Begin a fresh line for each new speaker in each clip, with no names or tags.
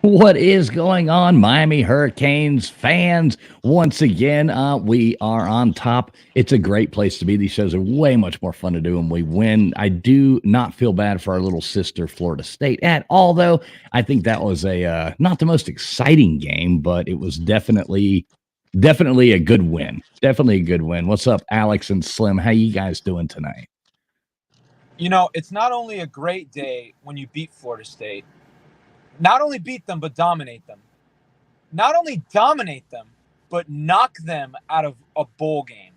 What is going on, Miami Hurricanes fans? Once again, we are on top. It's a great place to be. These shows are way much more fun to do when we win. I do not feel bad for our little sister, Florida State, at all, though. I think that was a not the most exciting game, but it was definitely a good win. Definitely a good win. What's up, Alex and Slim? How you guys doing tonight?
You know, it's not only a great day when you beat Florida State. Not only beat them, but dominate them. Not only dominate them, but knock them out of a bowl game.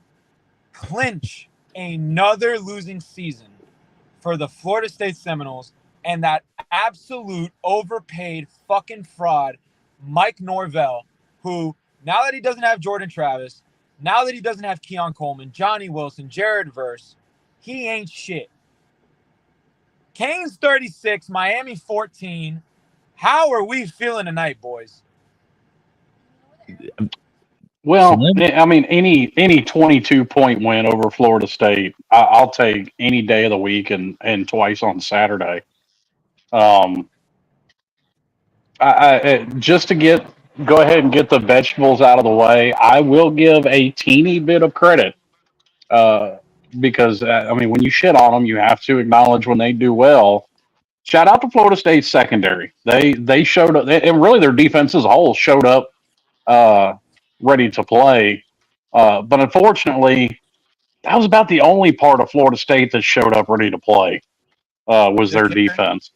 Clinch another losing season for the Florida State Seminoles and that absolute overpaid fucking fraud, Mike Norvell, who, now that he doesn't have Jordan Travis, now that he doesn't have Keon Coleman, Johnny Wilson, Jared Verse, he ain't shit. Canes 36, Miami 14. How are we feeling tonight, boys?
Well, I mean, any 22-point win over Florida State, I'll take any day of the week and twice on Saturday. Just to go ahead and get the vegetables out of the way, I will give a teeny bit of credit because I mean, when you shit on them, you have to acknowledge when they do well. Shout out to Florida State's secondary. They showed up, and really their defense as a whole showed up ready to play. But unfortunately, that was about the only part of Florida State that showed up ready to play was their defense.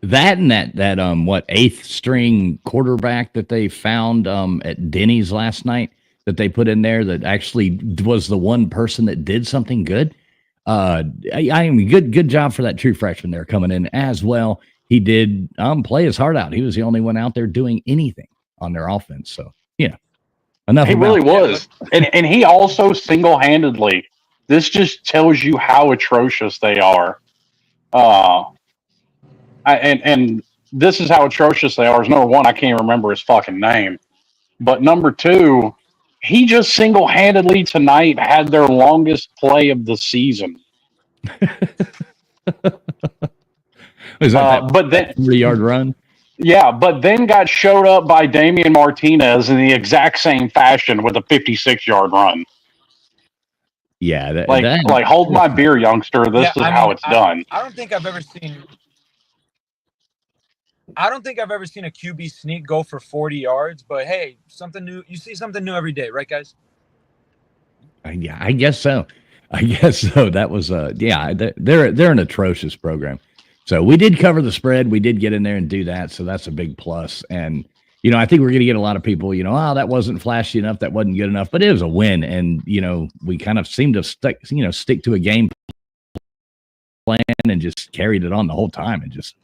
That and that eighth string quarterback that they found at Denny's last night that they put in there that actually was the one person that did something good. I mean, good job for that true freshman there coming in as well. He did play his heart out. He was the only one out there doing anything on their offense. So yeah, enough.
He really was, and he also single-handedly. This just tells you how atrocious they are. And this is how atrocious they are. Is number one, I can't remember his fucking name, but number two, he just single-handedly tonight had their longest play of the season.
Was but then 3-yard run?
Yeah, but then got showed up by Damian Martinez in the exact same fashion with a 56-yard run.
Yeah,
like hold my beer, youngster. This is how it's done.
I don't think I've ever seen a QB sneak go for 40 yards, but hey, something new. You see something new every day, right, guys?
Yeah, I guess so. That was they're an atrocious program. So we did cover the spread. We did get in there and do that. So that's a big plus. And I think we're going to get a lot of people. That wasn't flashy enough. That wasn't good enough. But it was a win. And we kind of seemed to stick to a game plan and just carried it on the whole time and just.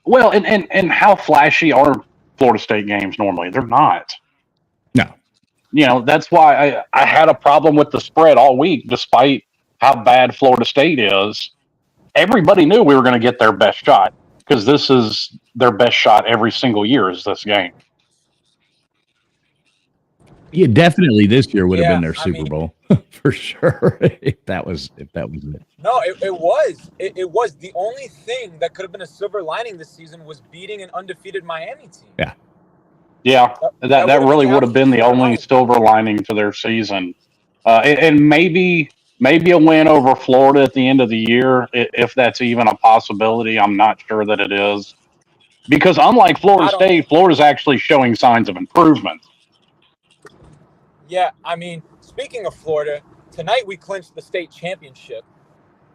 Well, and how flashy are Florida State games normally? They're not.
No.
That's why I had a problem with the spread all week, despite how bad Florida State is. Everybody knew we were going to get their best shot because this is their best shot every single year is this game.
Yeah, definitely this year would have been their Super Bowl for sure if that was it.
No, it was. It was. The only thing that could have been a silver lining this season was beating an undefeated Miami team.
Yeah.
Yeah, that really would have been the only silver lining to their season. And maybe a win over Florida at the end of the year, if that's even a possibility. I'm not sure that it is. Because unlike Florida State, Florida's actually showing signs of improvement.
Yeah, I mean, speaking of Florida, tonight we clinched the state championship,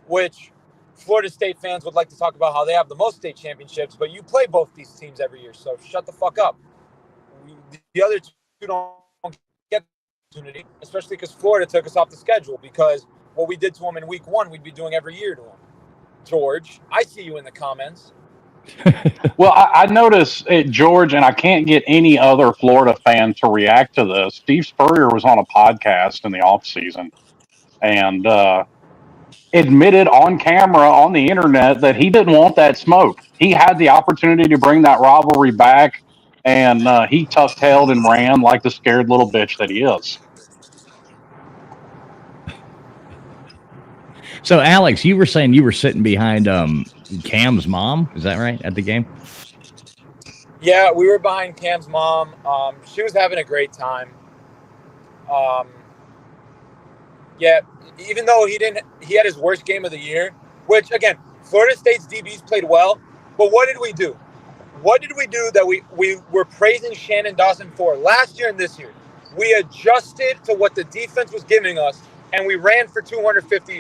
which Florida State fans would like to talk about how they have the most state championships, but you play both these teams every year, so shut the fuck up. The other two don't get the opportunity, especially because Florida took us off the schedule, because what we did to them in week one, we'd be doing every year to them. George, I see you in the comments.
Well, I noticed George, and I can't get any other Florida fan to react to this. Steve Spurrier was on a podcast in the offseason and admitted on camera on the internet that he didn't want that smoke. He had the opportunity to bring that rivalry back, and he tuck-tailed and ran like the scared little bitch that he is.
So, Alex, you were saying you were sitting behind Cam's mom. Is that right, at the game?
Yeah, we were behind Cam's mom. She was having a great time. Um, yeah, even though he had his worst game of the year, which again, Florida State's DBs played well, but what did we do? What did we do that we were praising Shannon Dawson for last year and this year? We adjusted to what the defense was giving us, and we ran for 200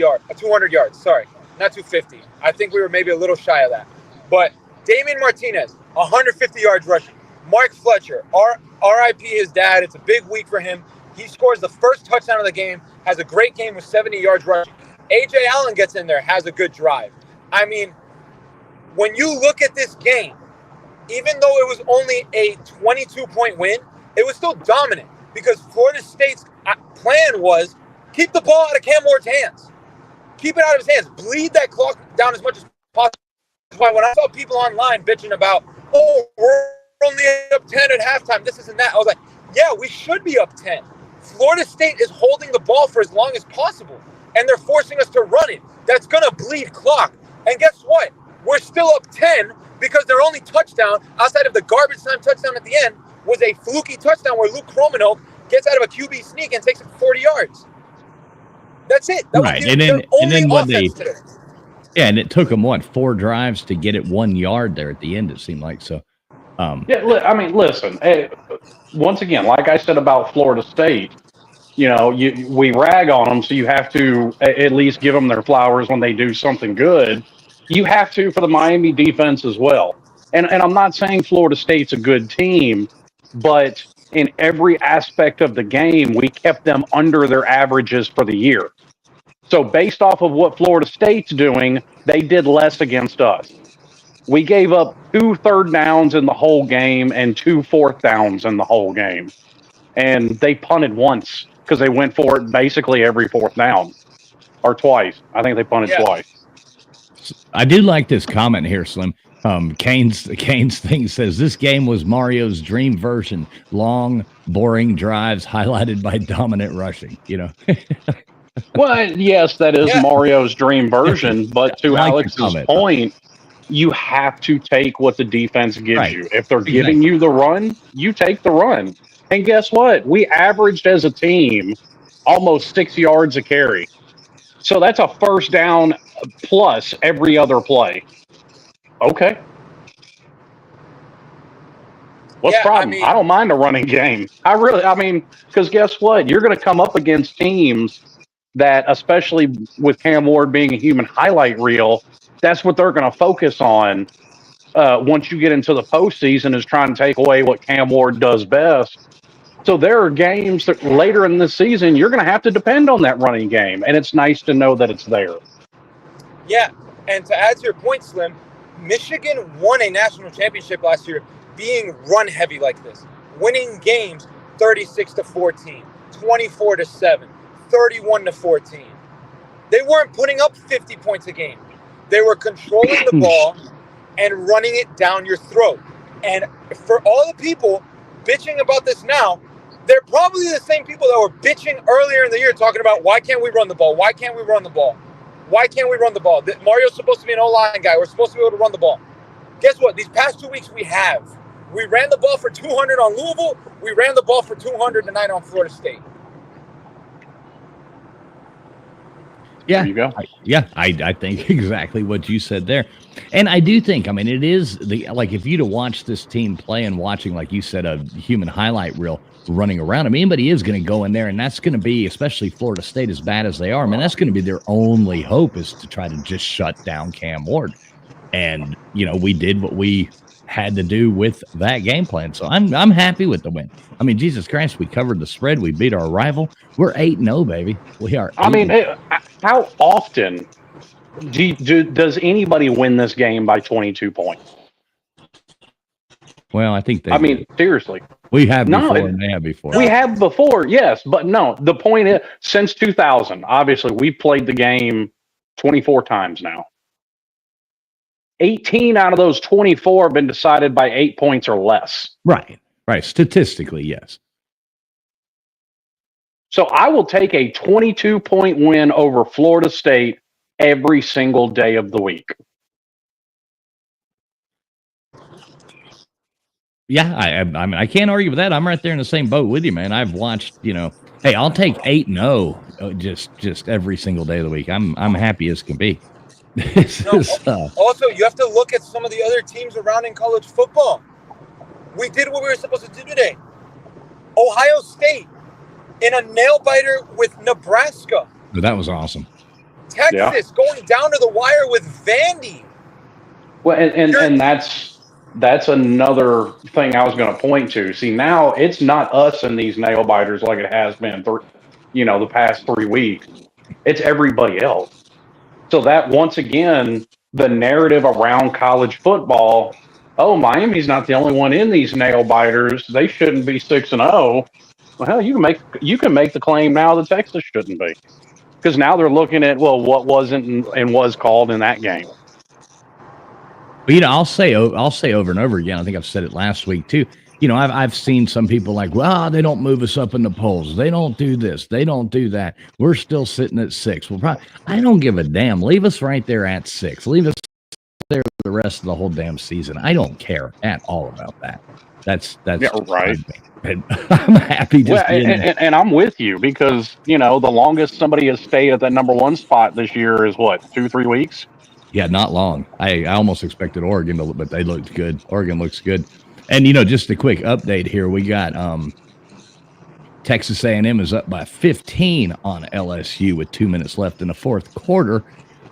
yards. Sorry, not 250. I think we were maybe a little shy of that. But Damian Martinez, 150 yards rushing. Mark Fletcher, RIP his dad. It's a big week for him. He scores the first touchdown of the game, has a great game with 70 yards rushing. A.J. Allen gets in there, has a good drive. I mean, when you look at this game, even though it was only a 22-point win, it was still dominant because Florida State's plan was keep the ball out of Cam Ward's hands. Keep it out of his hands. Bleed that clock down as much as possible. That's why when I saw people online bitching about, oh, we're only up 10 at halftime, this isn't that, I was like, yeah, we should be up 10. Florida State is holding the ball for as long as possible, and they're forcing us to run it. That's going to bleed clock. And guess what? We're still up 10 because their only touchdown, outside of the garbage time touchdown at the end, was a fluky touchdown where Luke Kromenhoek gets out of a QB sneak and takes it 40 yards. That's it. That
Right.
was their only offense today.
Yeah, and it took them, 4 drives to get it 1 yard there at the end, it seemed like. So,
Yeah, I mean, listen, once again, like I said about Florida State, we rag on them, so you have to at least give them their flowers when they do something good. You have to for the Miami defense as well. And I'm not saying Florida State's a good team, but in every aspect of the game, we kept them under their averages for the year. So based off of what Florida State's doing, they did less against us. We gave up 2 third downs in the whole game and 2 fourth downs in the whole game. And they punted once because they went for it basically every fourth down, or twice. I think they punted twice.
I do like this comment here, Slim. Kane's thing says this game was Mario's dream version. Long, boring drives highlighted by dominant rushing.
Well, yes, that is Mario's dream version. But to Alex's point, you have to take what the defense gives you. If they're giving you the run, you take the run. And guess what? We averaged as a team almost 6 yards a carry. So that's a first down plus every other play. Okay. What's the problem? I don't mind a running game. Because guess what? You're going to come up against teams that, especially with Cam Ward being a human highlight reel, that's what they're going to focus on once you get into the postseason, is trying to take away what Cam Ward does best. So there are games that later in the season you're going to have to depend on that running game, and it's nice to know that it's there.
Yeah, and to add to your point, Slim, Michigan won a national championship last year being run heavy like this, winning games 36-14, 24-7, 31-14. They weren't putting up 50 points a game. They were controlling the ball and running it down your throat. And for all the people bitching about this now, they're probably the same people that were bitching earlier in the year talking about why can't we run the ball? Why can't we run the ball? Why can't we run the ball? Mario's supposed to be an O-line guy. We're supposed to be able to run the ball. Guess what? These past 2 weeks we have. We ran the ball for 200 on Louisville. We ran the ball for 200 tonight on Florida State.
Yeah,
there you go.
I think exactly what you said there. And I do think, it is if you'd have watched this team play and watching, like you said, a human highlight reel running around, anybody is going to go in there, and that's going to be, especially Florida State, as bad as they are, that's going to be their only hope, is to try to just shut down Cam Ward. And, we did what we had to do with that game plan. So I'm happy with the win. Jesus Christ, we covered the spread. We beat our rival. We're 8-0, baby. We are.
How often does anybody win this game by 22 points?
Well, I think they.
Seriously.
We have before, and they have before.
We have before, yes, but no. The point is, since 2000, obviously, we've played the game 24 times now. 18 out of those 24 have been decided by 8 points or less.
Right. Statistically, yes.
So I will take a 22-point win over Florida State every single day of the week.
Yeah, I mean, I can't argue with that. I'm right there in the same boat with you, man. I've watched, hey, I'll take 8-0 just every single day of the week. I'm happy as can be. This is,
Also, you have to look at some of the other teams around in college football. We did what we were supposed to do today. Ohio State in a nail biter with Nebraska.
that was awesome.
Texas going down to the wire with Vandy.
Well, and that's another thing I was going to point to. See, now it's not us in these nail biters like it has been for, the past 3 weeks. It's everybody else. So that once again, the narrative around college football, oh, Miami's not the only one in these nail biters. They shouldn't be 6-0. Well, hell, you can make the claim now that Texas shouldn't be, because now they're looking at what wasn't and was called in that game.
But, I'll say over and over again. I think I've said it last week too. I've seen some people like, well, they don't move us up in the polls. They don't do this. They don't do that. We're still sitting at 6. Well, I don't give a damn. Leave us right there at 6. Leave us there the rest of the whole damn season. I don't care at all about that. That's
right.
I'm happy just
and I'm with you, because the longest somebody has stayed at that number 1 spot this year is what, 2-3 weeks.
Yeah, not long. I almost expected Oregon to, but they looked good. Oregon looks good. And, just a quick update here. We got Texas A&M is up by 15 on LSU with 2 minutes left in the fourth quarter.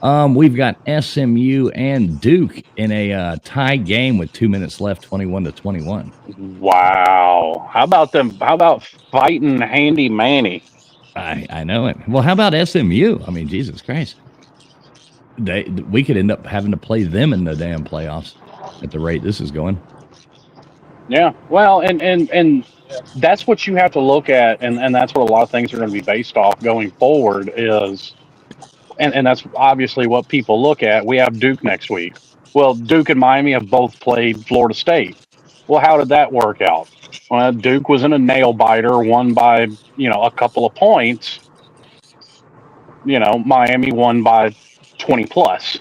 We've got SMU and Duke in a tie game with 2 minutes left, 21-21.
Wow. How about them? How about fighting Handy Manny?
I know it. Well, how about SMU? I mean, Jesus Christ. We could end up having to play them in the damn playoffs at the rate this is going.
Yeah, well, and that's what you have to look at, and that's what a lot of things are going to be based off going forward is, and that's obviously what people look at. We have Duke next week. Well, Duke and Miami have both played Florida State. Well, how did that work out? Well, Duke was in a nail biter, won by, a couple of points. Miami won by 20 plus.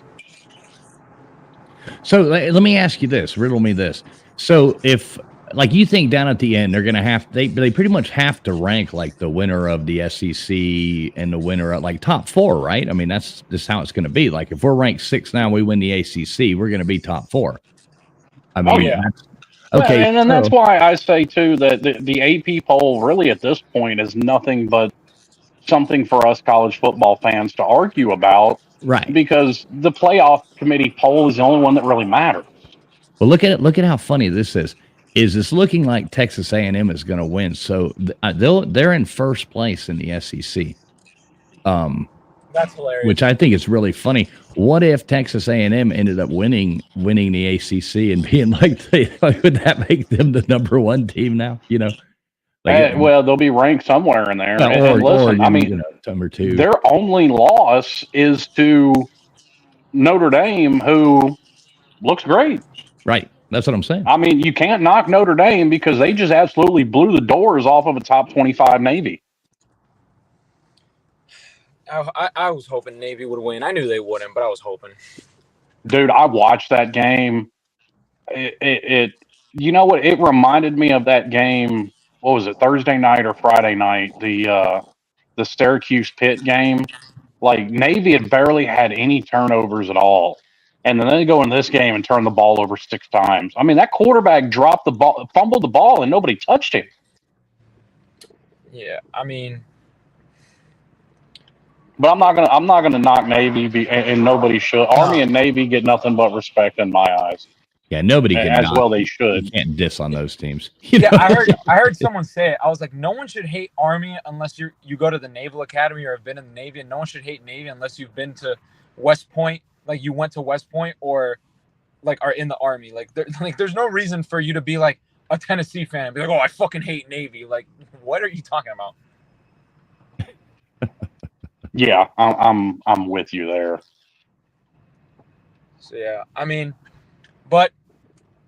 So let me ask you this, riddle me this. So if, like, you think down at the end, they're going to have, they pretty much have to rank like the winner of the SEC and the winner of like top 4, right? I mean, that's just how it's going to be. Like if we're ranked 6 now, we win the ACC, we're going to be top 4. I mean, okay.
And then that's why I say too, that the AP poll really at this point is nothing but something for us college football fans to argue about.
Right.
Because the playoff committee poll is the only one that really matters.
Well, look at how funny this is. Is this looking like Texas A&M is going to win? So they're in first place in the SEC.
That's hilarious.
Which I think is really funny. What if Texas A&M ended up winning the ACC and being like, would that make them the number 1 team now?
Well, they'll be ranked somewhere in there. And listen, I mean,
number 2.
Their only loss is to Notre Dame, who looks great.
Right. That's what I'm saying.
I mean, you can't knock Notre Dame because they just absolutely blew the doors off of a top 25 Navy.
I was hoping Navy would win. I knew they wouldn't, but I was hoping.
Dude, I watched that game. It you know what? It reminded me of that game. What was it? Thursday night or Friday night? The Syracuse Pitt game. Like Navy had barely had any turnovers at all, and then they go in this game and turn the ball over 6 times. I mean, that quarterback dropped the ball, fumbled the ball, and nobody touched him.
Yeah, I mean.
But I'm not gonna knock Navy, and nobody should. Army and Navy get nothing but respect in my eyes.
Yeah, nobody can.
As well, they should.
You can't diss on those teams.
Yeah, I heard someone say it. I was like, no one should hate Army unless you go to the Naval Academy or have been in the Navy, and no one should hate Navy unless you've been to West Point, like you went to West Point or like are in the Army. Like there's no reason for you to be like a Tennessee fan and be like, oh, I fucking hate Navy. Like, what are you talking about?
Yeah, I'm with you there.
So yeah, I mean, but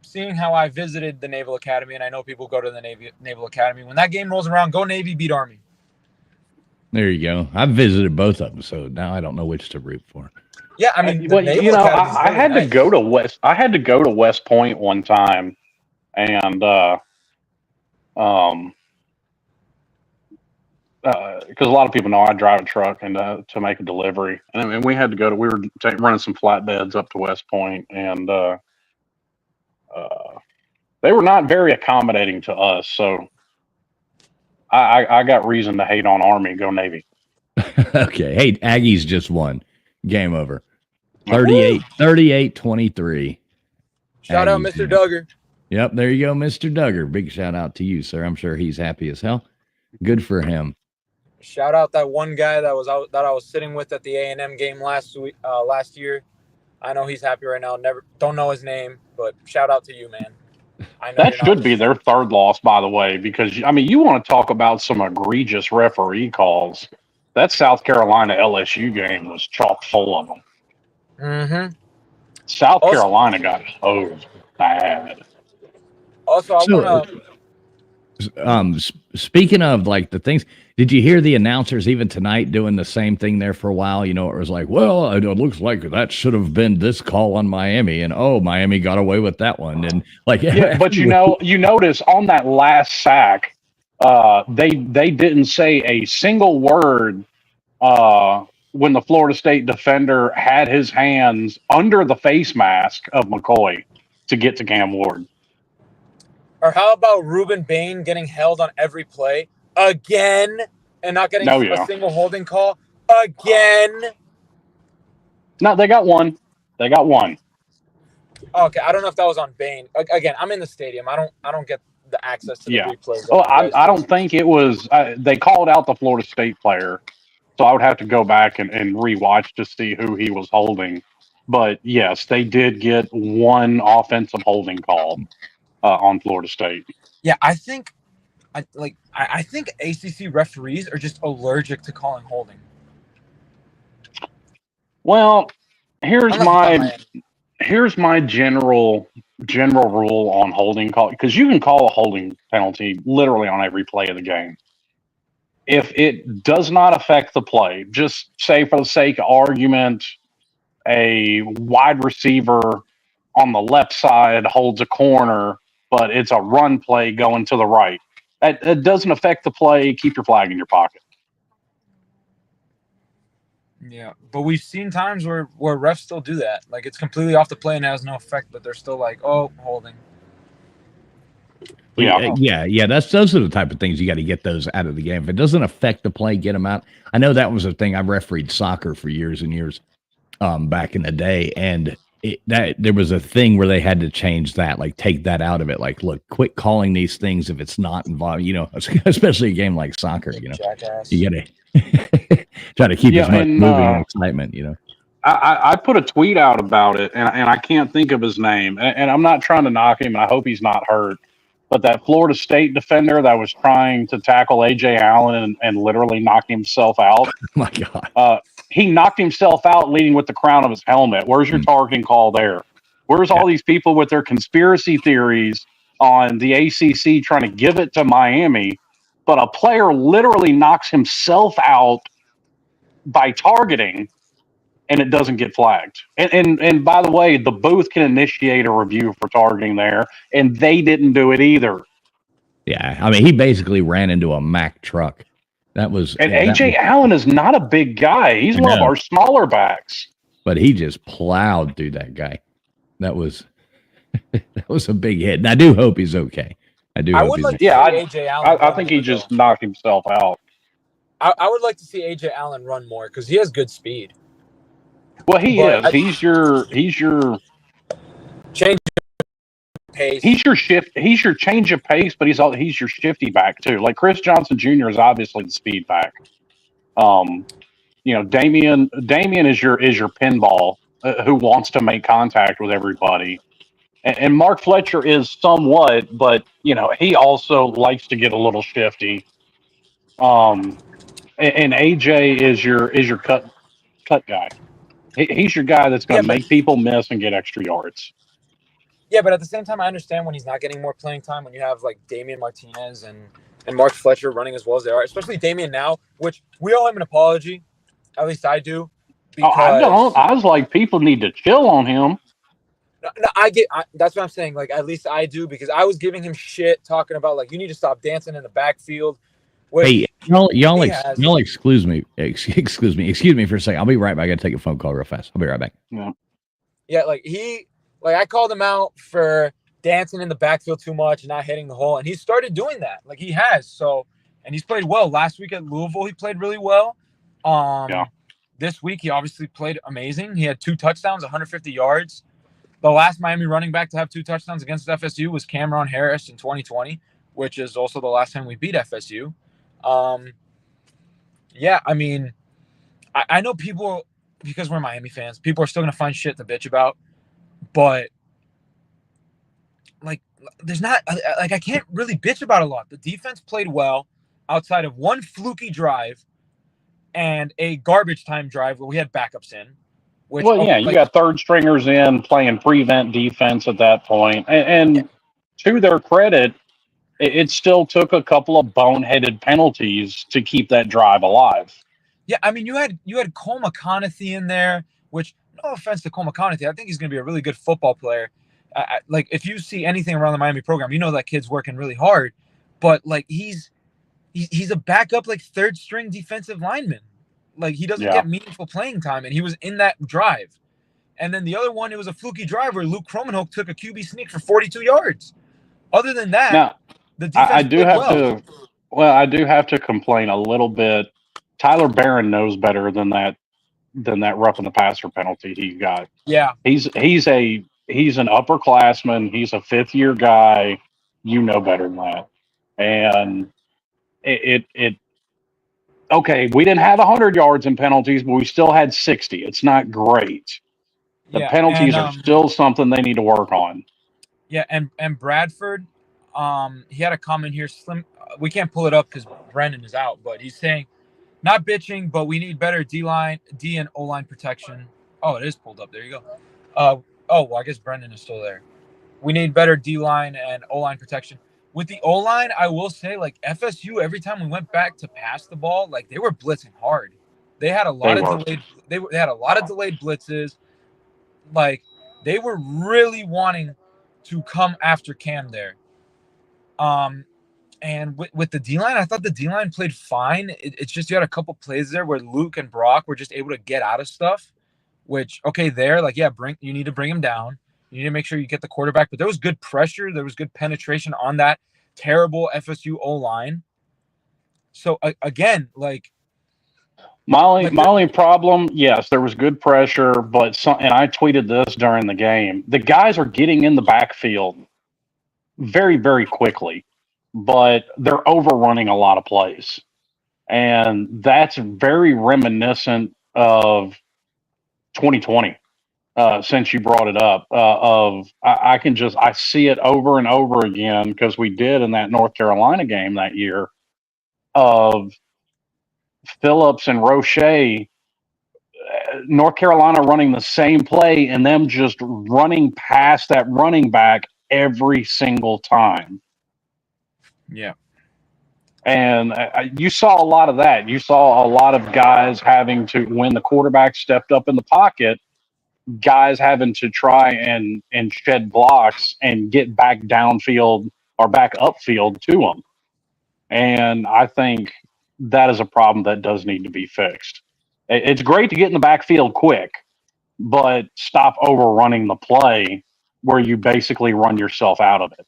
seeing how I visited the Naval Academy, and I know people go to the Naval Academy, when that game rolls around, go Navy, beat Army.
There you go. I've visited both of them, so now I don't know which to root for.
Yeah, I mean,
I had to go to West. I had to go to West Point one time, and because a lot of people know I drive a truck and to make a delivery, and we had to go to. We were running some flatbeds up to West Point, and they were not very accommodating to us. So I got reason to hate on Army. Go Navy.
Okay. Hey, Aggies just won. Game over. 38-23.
Shout out,
Aggies
Mr.
win.
Duggar.
Yep, there you go, Mr. Duggar. Big shout out to you, sir. I'm sure he's happy as hell. Good for him.
Shout out that one guy that I was sitting with at the A&M game last year. I know he's happy right now. Don't know his name, but shout out to you, man. I know
That should be their third loss, by the way, because I mean, you want to talk about some egregious referee calls. That South Carolina LSU game was chock full of them.
Mm-hmm.
South Carolina got hosed bad.
Also, I want
to. Speaking of like the things, did you hear the announcers even tonight doing the same thing there for a while? You know, it was like, well, it looks like that should have been this call on Miami, and oh, Miami got away with that one, and like,
yeah. But you notice on that last sack, they didn't say a single word when the Florida State defender had his hands under the face mask of McCoy to get to Cam Ward.
Or how about Ruben Bain getting held on every play again and not getting a single holding call again?
No, they got one. They got one.
Okay, I don't know if that was on Bain. Again, I'm in the stadium. I don't get the access to the replays.
Oh, I don't think it was. They called out the Florida State player, so I would have to go back and rewatch to see who he was holding. But yes, they did get one offensive holding call on Florida State.
Yeah, I think ACC referees are just allergic to calling holding.
Well, here's my general rule on holding call, because you can call a holding penalty literally on every play of the game. If it does not affect the play, just say for the sake of argument, a wide receiver on the left side holds a corner, but it's a run play going to the right. That doesn't affect the play. Keep your flag in your pocket.
Yeah, but we've seen times where refs still do that. Like, it's completely off the play and has no effect, but they're still like, oh, holding.
Yeah. Those are the type of things you got to get those out of the game. If it doesn't affect the play, get them out. I know that was a thing. I refereed soccer for years and years back in the day, and there was a thing where they had to change that, like take that out of it. Like, look, quit calling these things if it's not involved. You know, especially a game like soccer. You know,
jackass.
You got to try to keep as much moving and excitement. You know.
I put a tweet out about it, and I can't think of his name, and I'm not trying to knock him, and I hope he's not hurt. But that Florida State defender that was trying to tackle A.J. Allen and literally knock himself out.
Oh my God.
He knocked himself out leading with the crown of his helmet. Where's your targeting call there? Where's all these people with their conspiracy theories on the ACC trying to give it to Miami, but a player literally knocks himself out by targeting, and it doesn't get flagged. And by the way, the booth can initiate a review for targeting there, and they didn't do it either.
Yeah, I mean, he basically ran into a Mack truck. That was,
and A.J. Allen is not a big guy. He's one of our smaller backs.
But he just plowed through that guy. That was a big hit. And I do hope he's okay. I
would like to see A.J. Allen.
I think he just knocked himself out.
I would like to see A.J. Allen run more because he has good speed.
Well, he's your
change of pace.
He's your change of pace, but he's your shifty back too. Like Chris Johnson Jr. is obviously the speed back. You know, Damian is your pinball who wants to make contact with everybody, and Mark Fletcher is somewhat, but you know he also likes to get a little shifty. And AJ is your cut guy. He's your guy that's going to make people miss and get extra yards.
Yeah, but at the same time, I understand when he's not getting more playing time, when you have like Damian Martinez and Mark Fletcher running as well as they are, especially Damian now, which we owe him an apology. At least I do.
I don't. I was like, people need to chill on him.
No, that's what I'm saying. Like, at least I do, because I was giving him shit talking about, like, you need to stop dancing in the backfield, which
Hey, y'all,
he has.
y'all excuse me for a second. I'll be right back. I got to take a phone call real fast. I'll be right back.
Yeah, I called him out for dancing in the backfield too much and not hitting the hole, and he started doing that. Like, he has. So, and he's played well. Last week at Louisville, he played really well. This week he obviously played amazing. He had 2 touchdowns, 150 yards. The last Miami running back to have 2 touchdowns against FSU was Cameron Harris in 2020, which is also the last time we beat FSU. Yeah, I mean, I know people, because we're Miami fans, people are still going to find shit to bitch about. But, like, there's not, like, I can't really bitch about a lot. The defense played well outside of one fluky drive and a garbage time drive where we had backups in. Which,
you got third stringers in playing prevent defense at that point. And to their credit, it still took a couple of boneheaded penalties to keep that drive alive.
Yeah, I mean, you had Cole McConaughey in there, which, no offense to Cole McConaughey, I think he's going to be a really good football player. Like, if you see anything around the Miami program, you know that kid's working really hard. But, like, he's a backup, like, third string defensive lineman. Like, he doesn't get meaningful playing time, and he was in that drive. And then the other one, it was a fluky drive where Luke Kromenhoek took a QB sneak for 42 yards. Other than that,
now,
the defense
I do
played
have
well.
I do have to complain a little bit. Tyler Barron knows better than that roughing the passer penalty he got.
Yeah.
He's an upperclassman. He's a 5th-year guy. You know better than that. And okay, we didn't have 100 yards in penalties, but we still had 60. It's not great. The penalties are still something they need to work on.
Yeah, and Bradford, he had a comment here. Slim, we can't pull it up because Brendan is out, but he's saying, not bitching, but we need better D and O line protection. Oh, it is pulled up. There you go. Well, I guess Brendan is still there. We need better D line and O line protection. With the O line, I will say, like, FSU, every time we went back to pass the ball, like, they were blitzing hard. They had a lot of delayed. They had a lot of delayed blitzes. Like, they were really wanting to come after Cam there. And with the D line, I thought the D line played fine. It's just you had a couple plays there where Luke and Brock were just able to get out of stuff. Which, okay, you need to bring him down. You need to make sure you get the quarterback. But there was good pressure. There was good penetration on that terrible FSU O-line. So, again, like...
My only problem, yes, there was good pressure, and I tweeted this during the game. The guys are getting in the backfield very, very quickly, but they're overrunning a lot of plays. And that's very reminiscent of 2020. Since you brought it up, I see it over and over again, because we did in that North Carolina game that year, of Phillips and Roche, North Carolina running the same play and them just running past that running back every single time.
Yeah.
And you saw a lot of that. You saw a lot of guys having to, when the quarterback stepped up in the pocket, guys having to try and shed blocks and get back downfield or back upfield to them. And I think that is a problem that does need to be fixed. It's great to get in the backfield quick, but stop overrunning the play where you basically run yourself out of it.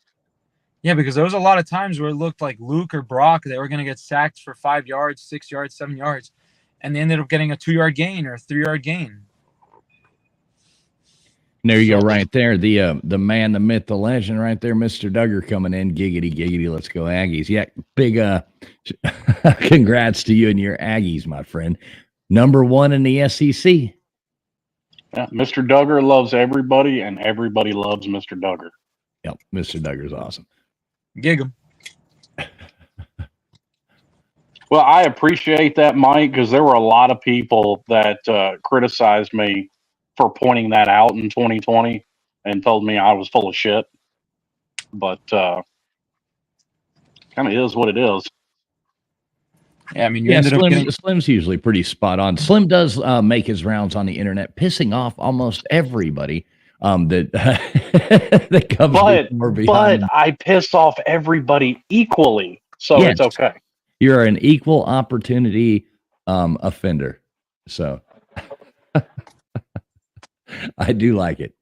Yeah, because there was a lot of times where it looked like Luke or Brock, they were going to get sacked for 5 yards, 6 yards, 7 yards, and they ended up getting a 2-yard gain or a 3-yard gain.
There you go, right there. The man, the myth, the legend, right there, Mr. Duggar coming in. Giggity, giggity. Let's go Aggies. Yeah, big congrats to you and your Aggies, my friend. Number 1 in the SEC.
Yeah, Mr. Duggar loves everybody, and everybody loves Mr. Duggar.
Yep, Mr. Duggar's awesome.
Gig him.
Well, I appreciate that, Mike, because there were a lot of people that criticized me for pointing that out in 2020 and told me I was full of shit. But kind of is what it is.
Yeah, I mean, you ended up getting...
Slim's usually pretty spot on. Slim does make his rounds on the internet, pissing off almost everybody that that comes before behind.
But I piss off everybody equally, so
Yes.
it's okay.
You're an equal opportunity offender. So I do like it.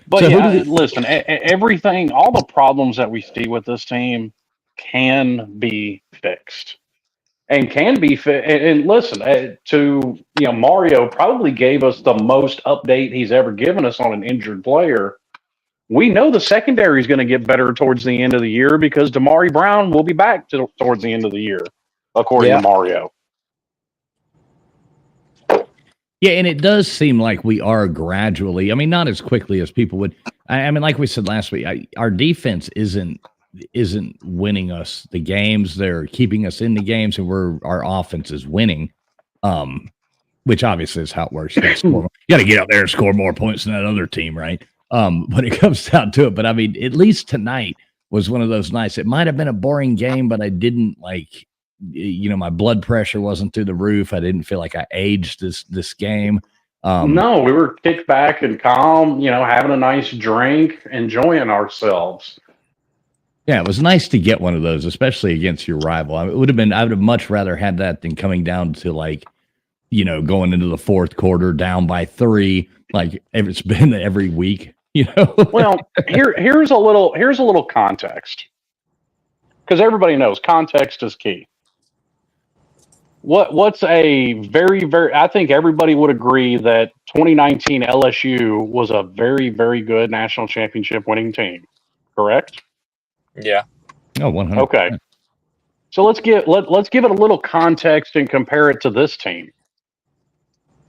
But
So
yeah, listen, everything, all the problems that we see with this team can be fixed. And can be fit. And listen, Mario probably gave us the most update he's ever given us on an injured player. We know the secondary is going to get better towards the end of the year because Damari Brown will be back towards the end of the year, according to Mario.
Yeah, and it does seem like we are gradually. I mean, not as quickly as people would. I mean, like we said last week, our defense isn't winning us the games. They're keeping us in the games, and our offense is winning. Which obviously is how it works. You got to get out there and score more points than that other team, right? When it comes down to it. But I mean, at least tonight was one of those nights. It might have been a boring game, but I didn't my blood pressure wasn't through the roof. I didn't feel like I aged this game.
No, we were kicked back and calm, having a nice drink, enjoying ourselves.
Yeah, it was nice to get one of those, especially against your rival. I would have much rather had that than coming down to going into the fourth quarter down by 3, like it's been every week,
Well, here's a little context, because everybody knows context is key. What's a very, very, I think everybody would agree that 2019 LSU was a very, very good national championship winning team, correct?
Yeah.
Oh, 100%.
Okay. So let's give it a little context and compare it to this team.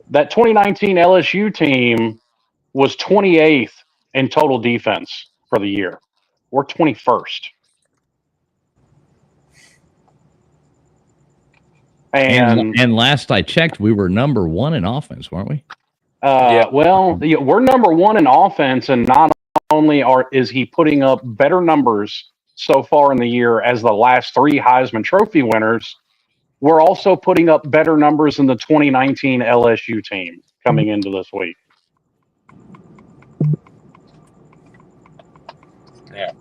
That 2019 LSU team was 28th in total defense for the year. We're 21st.
And last I checked, we were number 1 in offense, weren't we?
Well, we're number 1 in offense, and not only is he putting up better numbers so far in the year as the last 3 Heisman Trophy winners, we're also putting up better numbers than the 2019 LSU team coming into this week.
Yeah.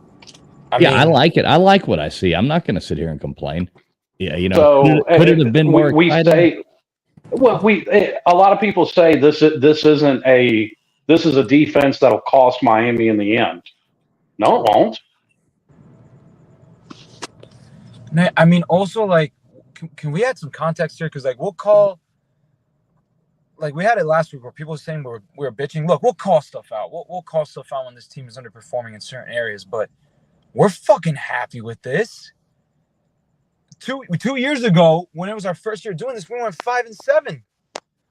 I
like it. I like what I see. I'm not going to sit here and complain. Yeah,
So
could it have been more exciting?
A lot of people say this is a defense that'll cost Miami in the end. No, it won't.
I mean, also, can we add some context here? Because, we'll call, we had it last week where people were saying we were bitching. Look, we'll call stuff out. We'll call stuff out when this team is underperforming in certain areas, but we're fucking happy with this. 2 years ago, when it was our first year doing this, we went 5-7.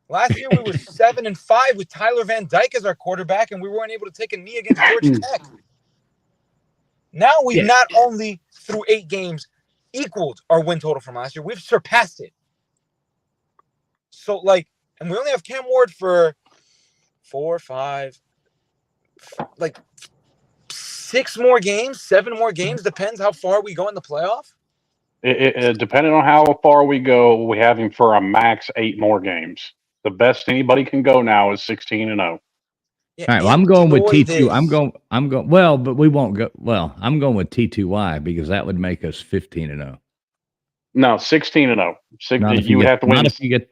Last year, we were 7-5 with Tyler Van Dyke as our quarterback, and we weren't able to take a knee against Georgia Tech. Now we've not only, through 8 games, equaled our win total from last year, we've surpassed it. So, and we only have Cam Ward for 4, 5, 6 more games, 7 more games, depends how far we go in the playoff.
Depending on how far we go, we have him for a max 8 more games. The best anybody can go now is 16-0.
Yeah, all right, well, I'm going with T2. This. I'm going. Well, but we won't go. Well, I'm going with T2Y because that would make us 15-0.
No, 16-0. You would have to win.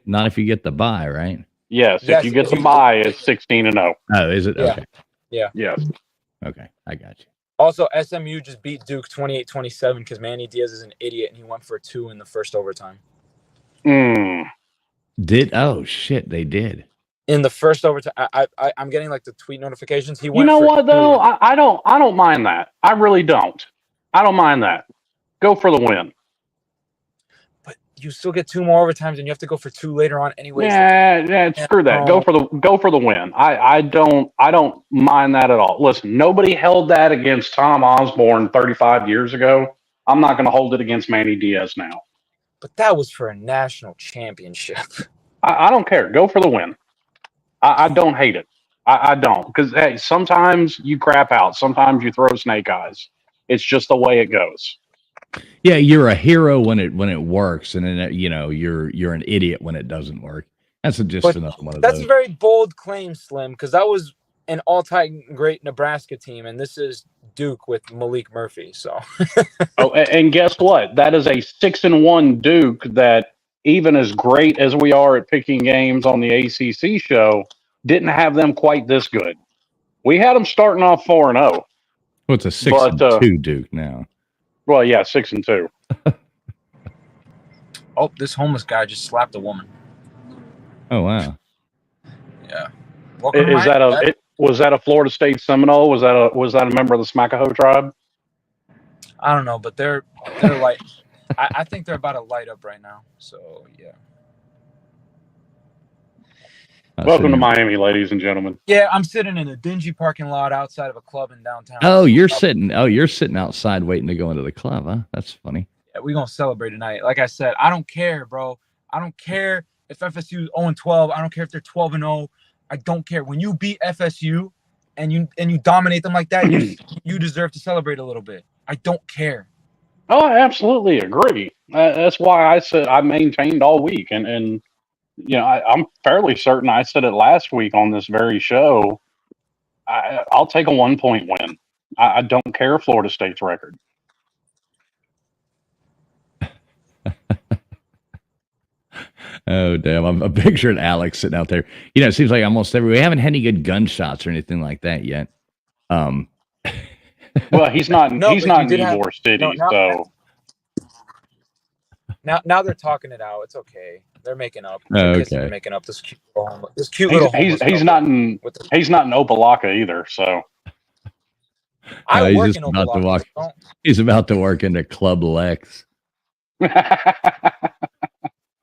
Not if you get the bye, right?
Yes, if you get the bye, it's 16-0.
Oh, is it?
Yeah.
Okay.
Yeah.
Yes.
Okay, I got you.
Also, SMU just beat Duke 28-27 because Manny Diaz is an idiot and he went for 2 in the first overtime.
Oh shit, they did.
In the first overtime, I'm getting the tweet notifications. He went.
You know what though? I don't mind that. I really don't. I don't mind that. Go for the win.
But you still get 2 more overtimes, and you have to go for 2 later on anyway.
Yeah, screw that. Go for the win. I don't mind that at all. Listen, nobody held that against Tom Osborne 35 years ago. I'm not going to hold it against Manny Diaz now.
But that was for a national championship.
I don't care. Go for the win. I don't hate it. I don't, because hey, sometimes you crap out. Sometimes you throw snake eyes. It's just the way it goes.
Yeah, you're a hero when it works, and then you're an idiot when it doesn't work. That's just
But
another one of
that's
those.
a very bold claim, Slim, because that was an all-time great Nebraska team, and this is Duke with Malik Murphy. So,
And guess what? That is a 6-1 Duke that, even as great as we are at picking games on the ACC show, didn't have them quite this good. We had them starting off 4-0.
Well, it's a 6-2 Duke now.
Well, yeah, 6-2.
oh, this homeless guy just slapped a woman.
Oh wow.
Yeah.
Was that a Florida State Seminole? Was that a member of the Smackahoe tribe?
I don't know, but they're like, I think they're about to light up right now. So yeah.
Welcome to Miami, ladies and gentlemen.
Yeah, I'm sitting in a dingy parking lot outside of a club in downtown.
Oh, you're sitting outside waiting to go into the club, huh? That's funny.
Yeah, we're gonna celebrate tonight. Like I said, I don't care, bro. I don't care if FSU is 0-12. I don't care if they're 12-0. I don't care. When you beat FSU and you dominate them like that, you deserve to celebrate a little bit. I don't care.
Oh, I absolutely agree. That's why I said I maintained all week, and you know, I'm fairly certain I said it last week on this very show. I'll take a 1-point win. I don't care Florida State's record.
Oh damn! I'm picturing Alex sitting out there. You know, it seems like almost we haven't had any good gunshots or anything like that yet.
Well, he's not. He's not in Ybor City, so.
Now they're talking it out. It's okay. They're making up.
Okay.
They're making up this cute little.
He's not in Opelika either. So.
I work
he's
in
about to
Opelika.
walk. He's about to work into Club Lex.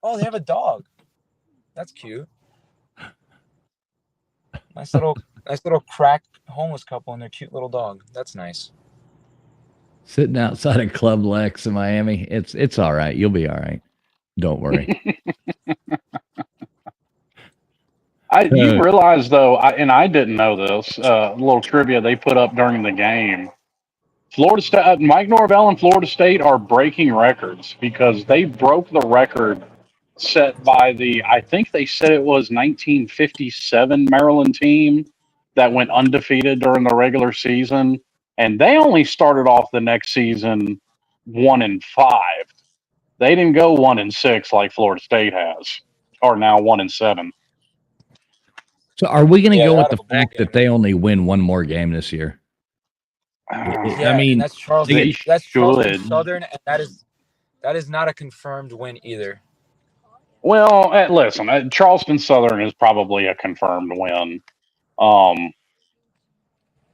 Oh, they have a dog. That's cute. Nice little crack homeless couple and their cute little dog. That's nice.
Sitting outside of Club Lex in Miami. It's all right. You'll be all right. Don't worry.
You realize though, and I didn't know this. A little trivia they put up during the game. Florida State, Mike Norvell and Florida State are breaking records because they broke the record set by I think they said it was 1957 Maryland team that went undefeated during the regular season, and they only started off the next season 1-5. They didn't go 1-6 like Florida State has, or now 1-7.
So, are we going to go with the fact that they only win one more game this year?
Yeah,
I mean,
that's Charleston. That's Charleston Southern, and that is not a confirmed win either.
Well, listen, Charleston Southern is probably a confirmed win.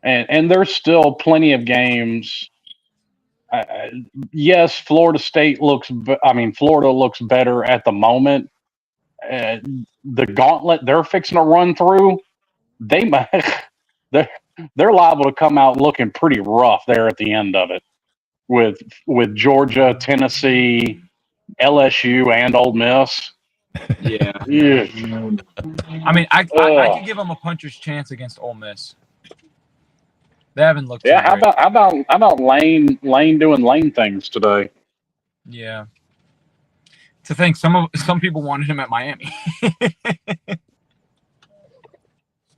And there's still plenty of games. Yes, Florida looks better at the moment. The gauntlet they're fixing to run through, they're liable to come out looking pretty rough there at the end of it with Georgia, Tennessee, LSU, and Ole Miss.
Yeah. I mean, I could give them a puncher's chance against Ole Miss. They haven't looked.
Yeah. How about Lane doing Lane things today?
Yeah. To think some people wanted him at Miami.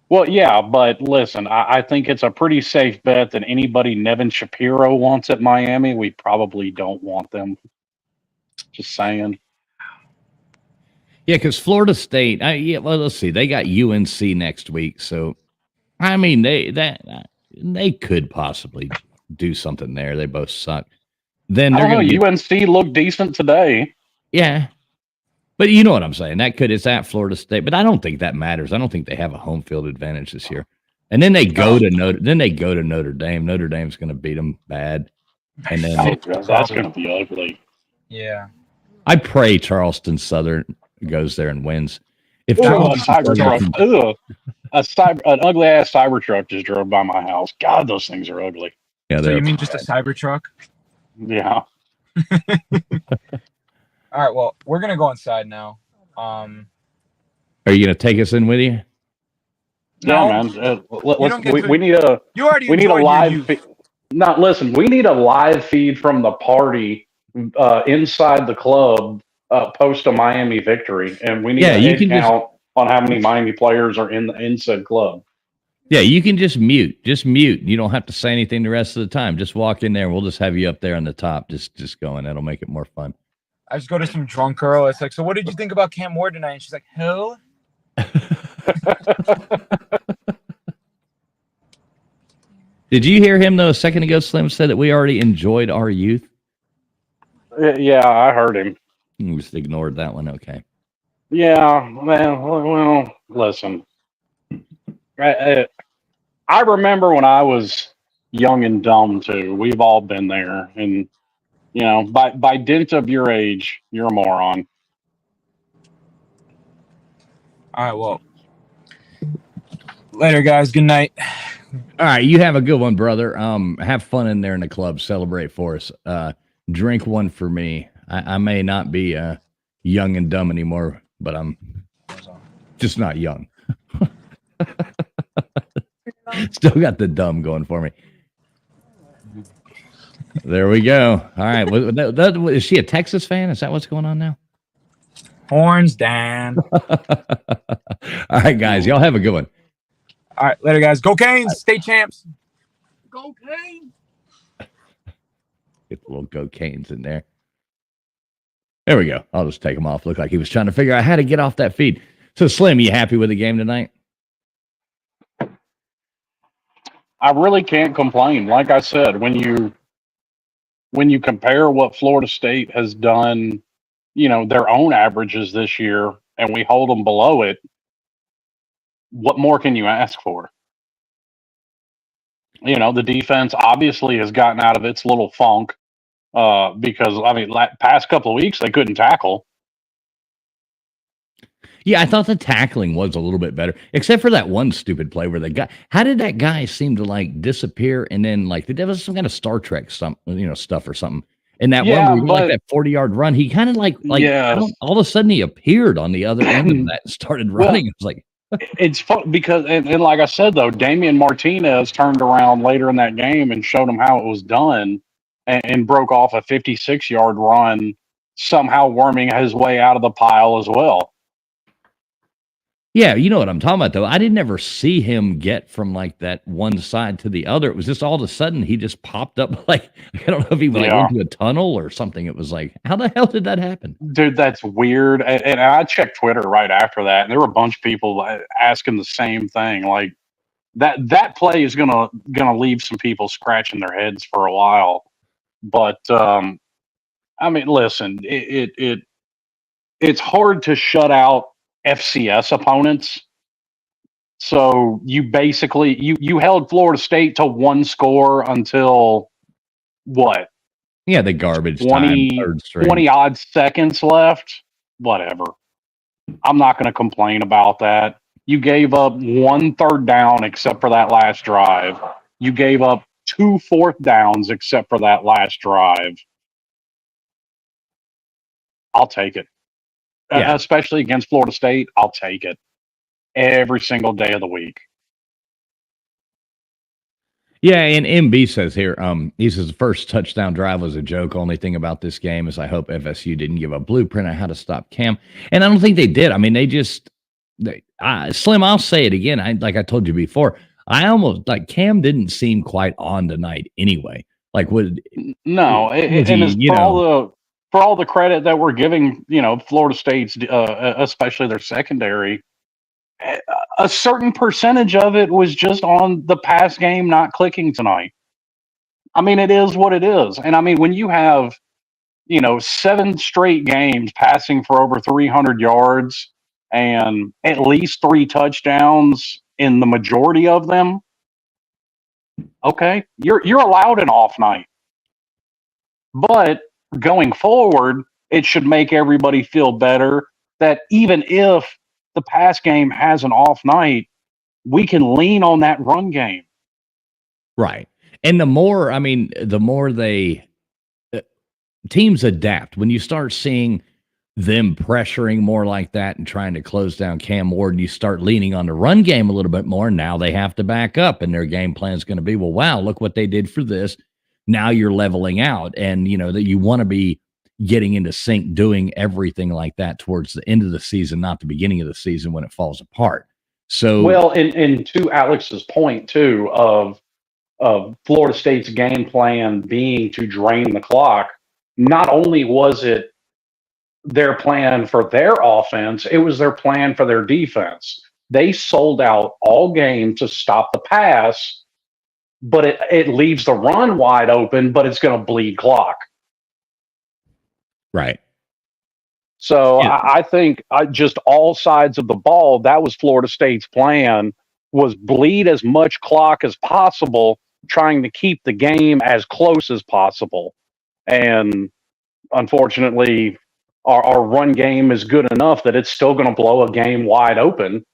Well, yeah, but listen, I think it's a pretty safe bet that anybody Nevin Shapiro wants at Miami, we probably don't want them. Just saying.
Yeah, because Florida State. Well, let's see. They got UNC next week, so I mean, they could possibly do something there. They both suck. Then they're going to
UNC looked decent today.
Yeah, but you know what I'm saying. It's at Florida State, but I don't think that matters. I don't think they have a home field advantage this year. And then they go to Notre Dame. Notre Dame's going to beat them bad, and then
that's going to be ugly.
Yeah,
I pray Charleston Southern goes there and wins. If
an ugly ass Cybertruck just drove by my house. God, those things are ugly.
Yeah, so you mean just a Cybertruck?
Yeah.
All right, well, we're gonna go inside now.
Are you gonna take us in with you?
No, man. We need a live feed. No, listen, we need a live feed from the party inside the club post a Miami victory, and we need a head count on how many Miami players are in said club.
Yeah, you can just mute. Just mute. You don't have to say anything the rest of the time. Just walk in there and we'll just have you up there on the top. Just going. That'll make it more fun.
I just go to some drunk girl. It's like, so what did you think about Cam Ward tonight? And she's like, who?
Did you hear him though a second ago? Slim said that we already enjoyed our youth.
Yeah, I heard him.
You just ignored that one. Okay.
Yeah, well, listen. I remember when I was young and dumb too. We've all been there, and by dint of your age, you're a moron.
All right, well, later, guys. Good night.
All right, you have a good one, brother. Have fun in there in the club. Celebrate for us. Drink one for me. I may not be young and dumb anymore, but I'm just not young. Still got the dumb going for me. There we go. All right. Is she a Texas fan? Is that what's going on now?
Horns down.
All right, guys. Y'all have a good one.
All right, later, guys. Go Canes, state champs. Go Canes.
Get the little Go Canes in there. There we go. I'll just take him off. Looked like he was trying to figure out how to get off that feed. So, Slim, you happy with the game tonight?
I really can't complain. Like I said, when you compare what Florida State has done, their own averages this year, and we hold them below it, what more can you ask for? The defense obviously has gotten out of its little funk because, past couple of weeks, they couldn't tackle.
Yeah, I thought the tackling was a little bit better, except for that one stupid play where how did that guy seem to disappear and then there was some kind of Star Trek stuff or something. And that one where that 40-yard run, he kind of all of a sudden he appeared on the other end of that and started running. It was like
it's fun because and like I said though, Damian Martinez turned around later in that game and showed him how it was done and broke off a 56-yard run, somehow worming his way out of the pile as well.
Yeah, you know what I'm talking about, though. I didn't ever see him get from that one side to the other. It was just all of a sudden he just popped up. I don't know if he went into a tunnel or something. It was how the hell did that happen?
Dude, that's weird. And I checked Twitter right after that, and there were a bunch of people asking the same thing. That play is gonna leave some people scratching their heads for a while. But listen, it's hard to shut out FCS opponents. So you basically you held Florida State to one score until what?
Yeah, the garbage
20 odd seconds left. Whatever. I'm not going to complain about that. You gave up 1 third down except for that last drive. You gave up 2 fourth downs except for that last drive. I'll take it.
Yeah.
Especially against Florida State, I'll take it every single day of the week.
Yeah, and MB says here, he says the first touchdown drive was a joke. Only thing about this game is I hope FSU didn't give a blueprint on how to stop Cam. And I don't think they did. Slim, I'll say it again. Like I told you before, I almost Cam didn't seem quite on tonight anyway. For all the credit that we're giving, Florida State's, especially their secondary, a certain percentage of it was just on the pass game not clicking tonight. It is what it is. And when you have, 7 straight games passing for over 300 yards and at least 3 touchdowns in the majority of them, okay, you're allowed an off night. But going forward, it should make everybody feel better that even if the pass game has an off night, we can lean on that run game. Right. And the more teams adapt, when you start seeing them pressuring more like that and trying to close down Cam Ward, and you start leaning on the run game a little bit more, now they have to back up, and their game plan is going to be, well, wow, look what they did for this. Now you're leveling out, and that you want to be getting into sync, doing everything like that towards the end of the season, not the beginning of the season when it falls apart. So,
well, and to Alex's point too of Florida State's game plan being to drain the clock, not only was it their plan for their offense, it was their plan for their defense. They sold out all game to stop the pass, but it leaves the run wide open, but it's going to bleed clock.
right.
So
Yeah.
I think just all sides of the ball, that was Florida State's plan, was bleed as much clock as possible, trying to keep the game as close as possible. And unfortunately, our run game is good enough that it's still going to blow a game wide open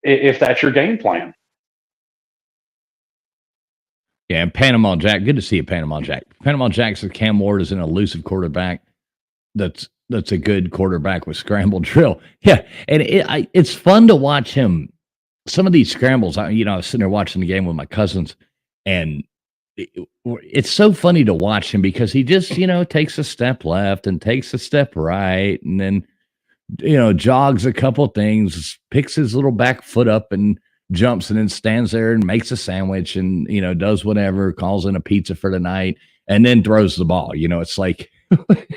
if that's your game plan.
Yeah, and Panama Jack, good to see you, Panama Jack. Panama Jack says Cam Ward is an elusive quarterback. That's a good quarterback with scramble drill. Yeah, and it's fun to watch him. Some of these scrambles, I was sitting there watching the game with my cousins, and it's so funny to watch him because he just, takes a step left and takes a step right, and then, jogs a couple things, picks his little back foot up and jumps, and then stands there and makes a sandwich and, does whatever, calls in a pizza for the night, and then throws the ball. It's like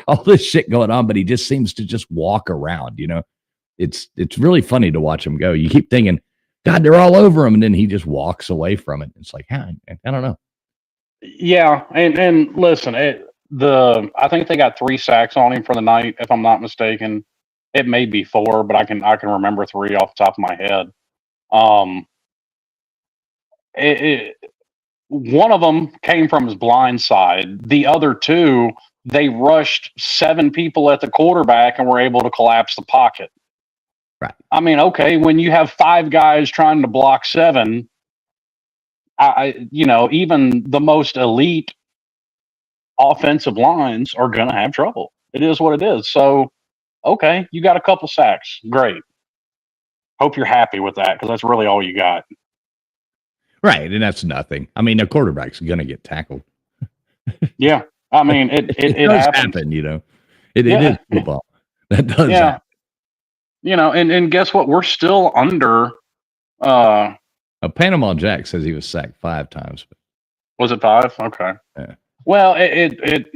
all this shit going on, but he just seems to just walk around, It's really funny to watch him go. You keep thinking, God, they're all over him, and then he just walks away from it. It's like, I don't know.
Yeah, and listen, I think they got 3 sacks on him for the night, if I'm not mistaken. It may be 4, but I can remember 3 off the top of my head. One of them came from his blind side. The other 2, they rushed 7 people at the quarterback and were able to collapse the pocket.
Right.
I mean, okay, when you have 5 guys trying to block 7, even the most elite offensive lines are going to have trouble. It is what it is. So, okay, you got a couple sacks. Great. Hope you're happy with that because that's really all you got.
Right, and that's nothing. I mean, a quarterback's going to get tackled.
Yeah, I mean, it
does happen. It is football. That does happen.
And guess what? We're still under.
Panama Jack says he was sacked 5 times.
Was it 5? Okay.
Yeah.
Well, it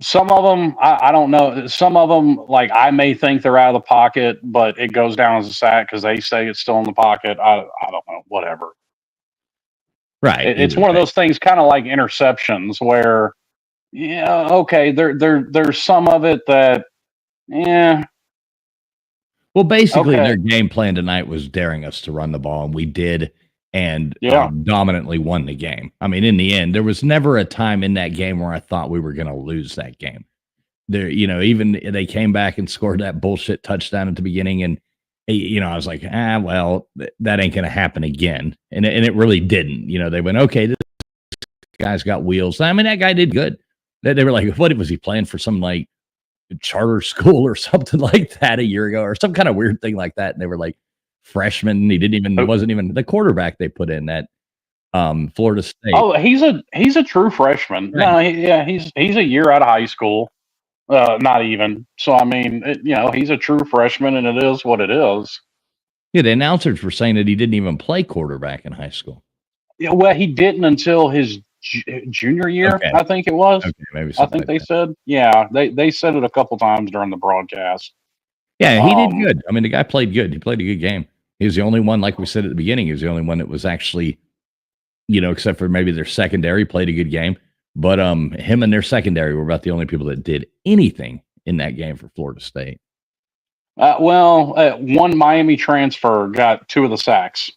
some of them, I don't know. Some of them, like, I may think they're out of the pocket, but it goes down as a sack because they say it's still in the pocket. I don't know. Whatever.
Right.
It's one of those things, kind of like interceptions, where, okay, there's some of it that, yeah.
Well, basically, their game plan tonight was daring us to run the ball, and we did, and dominantly won the game. I mean, in the end, there was never a time in that game where I thought we were going to lose that game. There, even they came back and scored that bullshit touchdown at the beginning, and I was like, well, that ain't going to happen again, and it really didn't. They went, okay, this guy's got wheels. I mean, that guy did good. They were like, what was he playing for? Some like charter school or something like that a year ago, or some kind of weird thing like that. And they were like freshman. He wasn't even the quarterback they put in that Florida State.
Oh, he's a true freshman. Right. No, he's a year out of high school. Not even. So I mean, he's a true freshman, and it is what it is.
Yeah, the announcers were saying that he didn't even play quarterback in high school.
Yeah, well, he didn't until his junior year, okay. I think it was. Okay, maybe I think they said. Yeah, they said it a couple times during the broadcast.
Yeah, he did good. I mean, the guy played good. He played a good game. He was the only one, like we said at the beginning, he was the only one that was actually, except for maybe their secondary, played a good game. But him and their secondary were about the only people that did anything in that game for Florida State.
One Miami transfer got 2 of the sacks.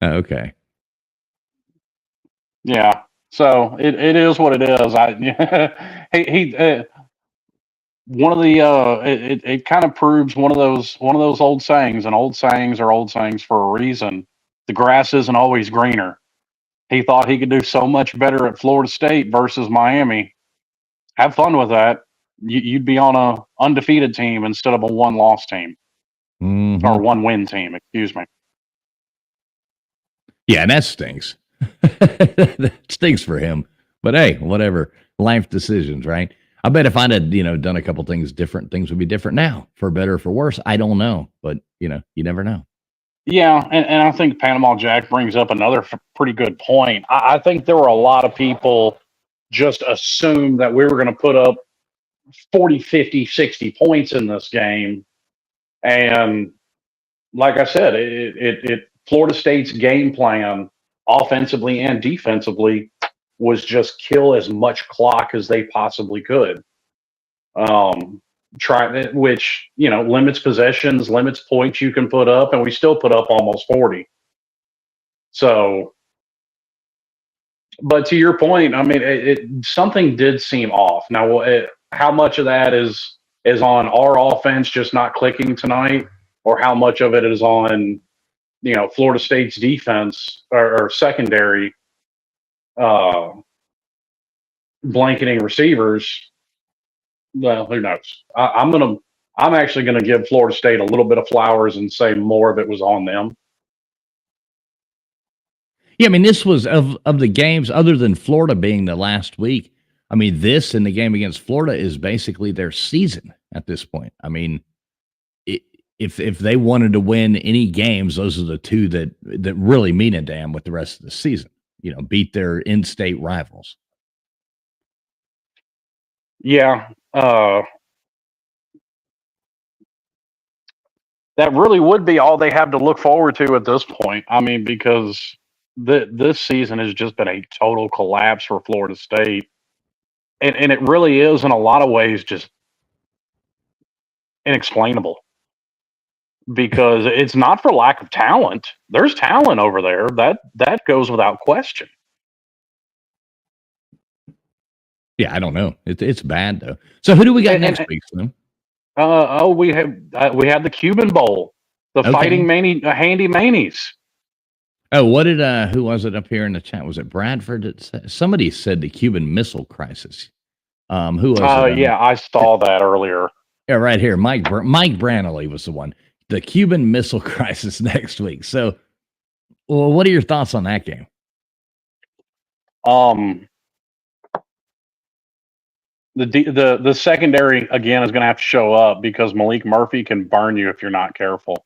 Okay.
Yeah. So it is what it is. One of the it kind of proves one of those old sayings, and old sayings are old sayings for a reason. The grass isn't always greener. He thought he could do so much better at Florida State versus Miami. Have fun with that. You'd be on a undefeated team instead of a 1-loss team, or 1-win team. Excuse me.
Yeah, and that stinks. That stinks for him. But hey, whatever. Life decisions, right? I bet if I'd have, done a couple things different, things would be different now, for better or for worse. I don't know, but you never know.
Yeah, and I think Panama Jack brings up another pretty good point. I think there were a lot of people just assumed that we were going to put up 40, 50, 60 points in this game. And like I said, Florida State's game plan, offensively and defensively, was just kill as much clock as they possibly could. Which limits possessions, limits points you can put up, and we still put up almost 40. So, but to your point, I mean, something did seem off. Now, how much of that is on our offense just not clicking tonight, or how much of it is on Florida State's defense or secondary blanketing receivers? Well, who knows? I'm actually gonna give Florida State a little bit of flowers and say more of it was on them.
Yeah, I mean, this was of the games, other than Florida being the last week. I mean, this and the game against Florida is basically their season at this point. I mean, if they wanted to win any games, those are the two that really mean a damn with the rest of the season. Beat their in-state rivals.
Yeah, that really would be all they have to look forward to at this point. I mean, because this season has just been a total collapse for Florida State. And it really is, in a lot of ways, just inexplainable. Because it's not for lack of talent. There's talent over there. That goes without question.
Yeah, I don't know. It's bad, though. So who do we got next week, Slim?
We have the Cuban Bowl, the Fighting Handy Manies.
Oh, what did who was it up here in the chat? Was it Bradford? Somebody said the Cuban Missile Crisis. Who was it?
Yeah, I saw that earlier.
Yeah, right here. Mike Branley was the one. The Cuban Missile Crisis next week. So, well, what are your thoughts on that game?
The secondary again is going to have to show up, because Malik Murphy can burn you if you're not careful.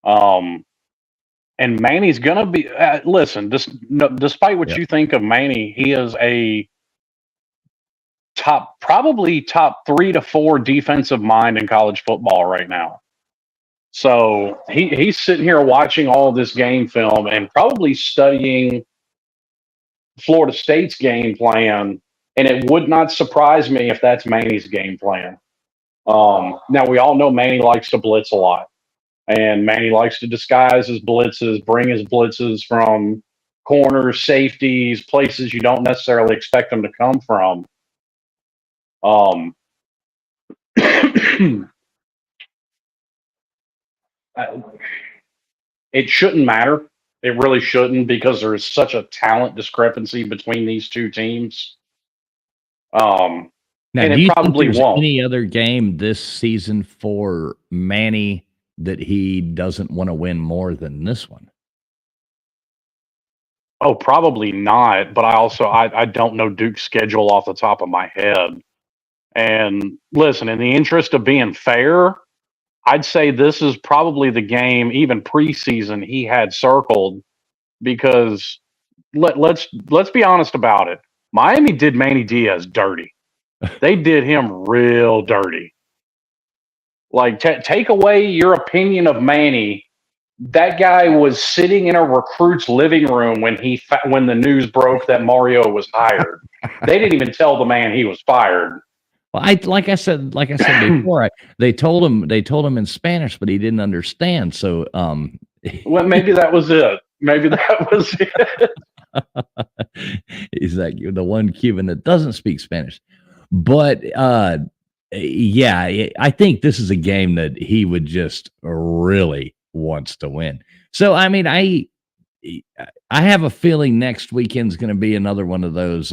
And Manny's going to be listen. Despite what you think of Manny, he is a probably top 3 to 4 defensive mind in college football right now. So he's sitting here watching all this game film and probably studying Florida State's game plan. And it would not surprise me if that's Manny's game plan. Now, we all know Manny likes to blitz a lot. And Manny likes to disguise his blitzes, bring his blitzes from corners, safeties, places you don't necessarily expect them to come from. It shouldn't matter. It really shouldn't, because there is such a talent discrepancy between these two teams.
Now,
and
do you
probably
think there's
won't.
any other game this season for Manny that he doesn't want to win more than this one?
Oh, probably not. But I don't know Duke's schedule off the top of my head. And listen, in the interest of being fair, I'd say this is probably the game, even preseason, he had circled, because let's be honest about it. Miami did Manny Diaz dirty. They did him real dirty. Like, take away your opinion of Manny. That guy was sitting in a recruit's living room when the news broke that Mario was hired. They didn't even tell the man he was fired.
Well, like I said before, they told him in Spanish, but he didn't understand. So,
well, maybe that was it. Maybe that was it.
He's like the one Cuban that doesn't speak Spanish. But yeah, I think this is a game that he would just really wants to win. So, I mean, I have a feeling next weekend's going to be another one of those.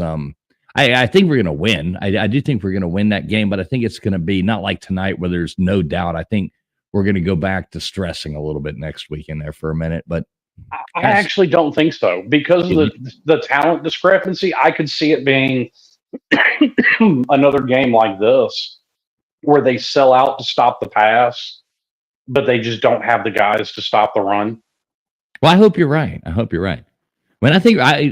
I think we're going to win. I do think we're going to win that game, but I think it's going to be not like tonight where there's no doubt. I think we're going to go back to stressing a little bit next weekend there for a minute. But
I actually don't think so because of the talent discrepancy. I could see it being another game like this where they sell out to stop the pass, but they just don't have the guys to stop the run.
Well, I hope you're right. I hope you're right. I mean,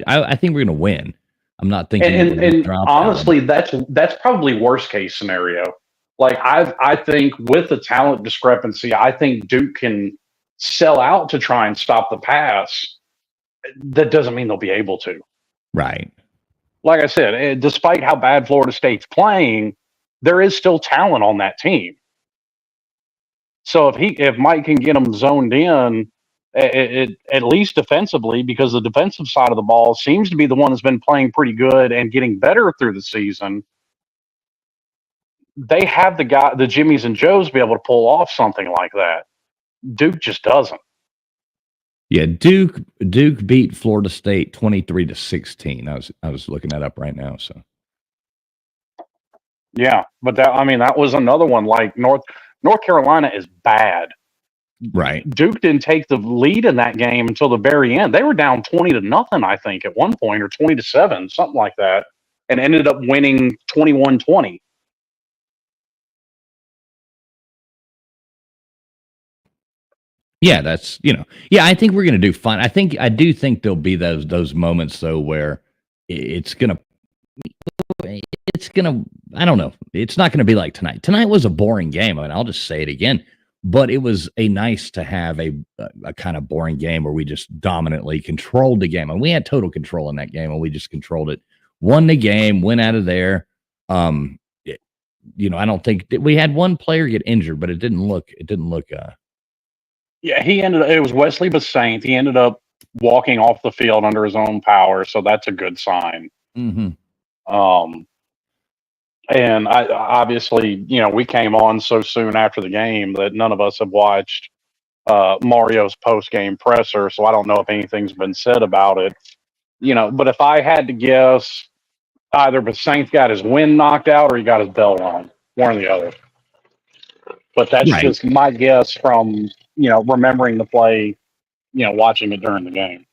I think we're going to win. I'm not thinking.
And honestly, that's probably worst case scenario. Like I think with the talent discrepancy, I think Duke can sell out to try and stop the pass. That doesn't mean they'll be able to.
Right.
Like I said, despite how bad Florida State's playing, there is still talent on that team. So if Mike can get them zoned in, at least defensively, because the defensive side of the ball seems to be the one that's been playing pretty good and getting better through the season. They have the Jimmies and Joes to be able to pull off something like that. Duke just doesn't.
Yeah, Duke beat Florida State 23-16. I was looking that up right now. So
yeah, but that was another one. Like North Carolina is bad.
Right.
Duke didn't take the lead in that game until the very end. They were down 20-0, I think, at one point, or 20-7, something like that, and ended up winning 21-20.
Yeah, that's yeah. I think we're going to do fine. I do think there'll be those moments though where it's gonna. I don't know. It's not gonna be like tonight. Tonight was a boring game. I mean, I'll just say it again. But it was nice to have a kind of boring game where we just dominantly controlled the game, and we had total control in that game, and we just controlled it, won the game, went out of there. I don't think we had one player get injured, but it didn't look.
Yeah, it was Wesley Basaint. He ended up walking off the field under his own power, so that's a good sign.
Mm-hmm.
And I obviously, we came on so soon after the game that none of us have watched Mario's post-game presser, so I don't know if anything's been said about it. But if I had to guess, either Basaint got his wind knocked out or he got his bell rung, one or the other. But that's
Right.
just my guess from remembering the play, watching it during the game.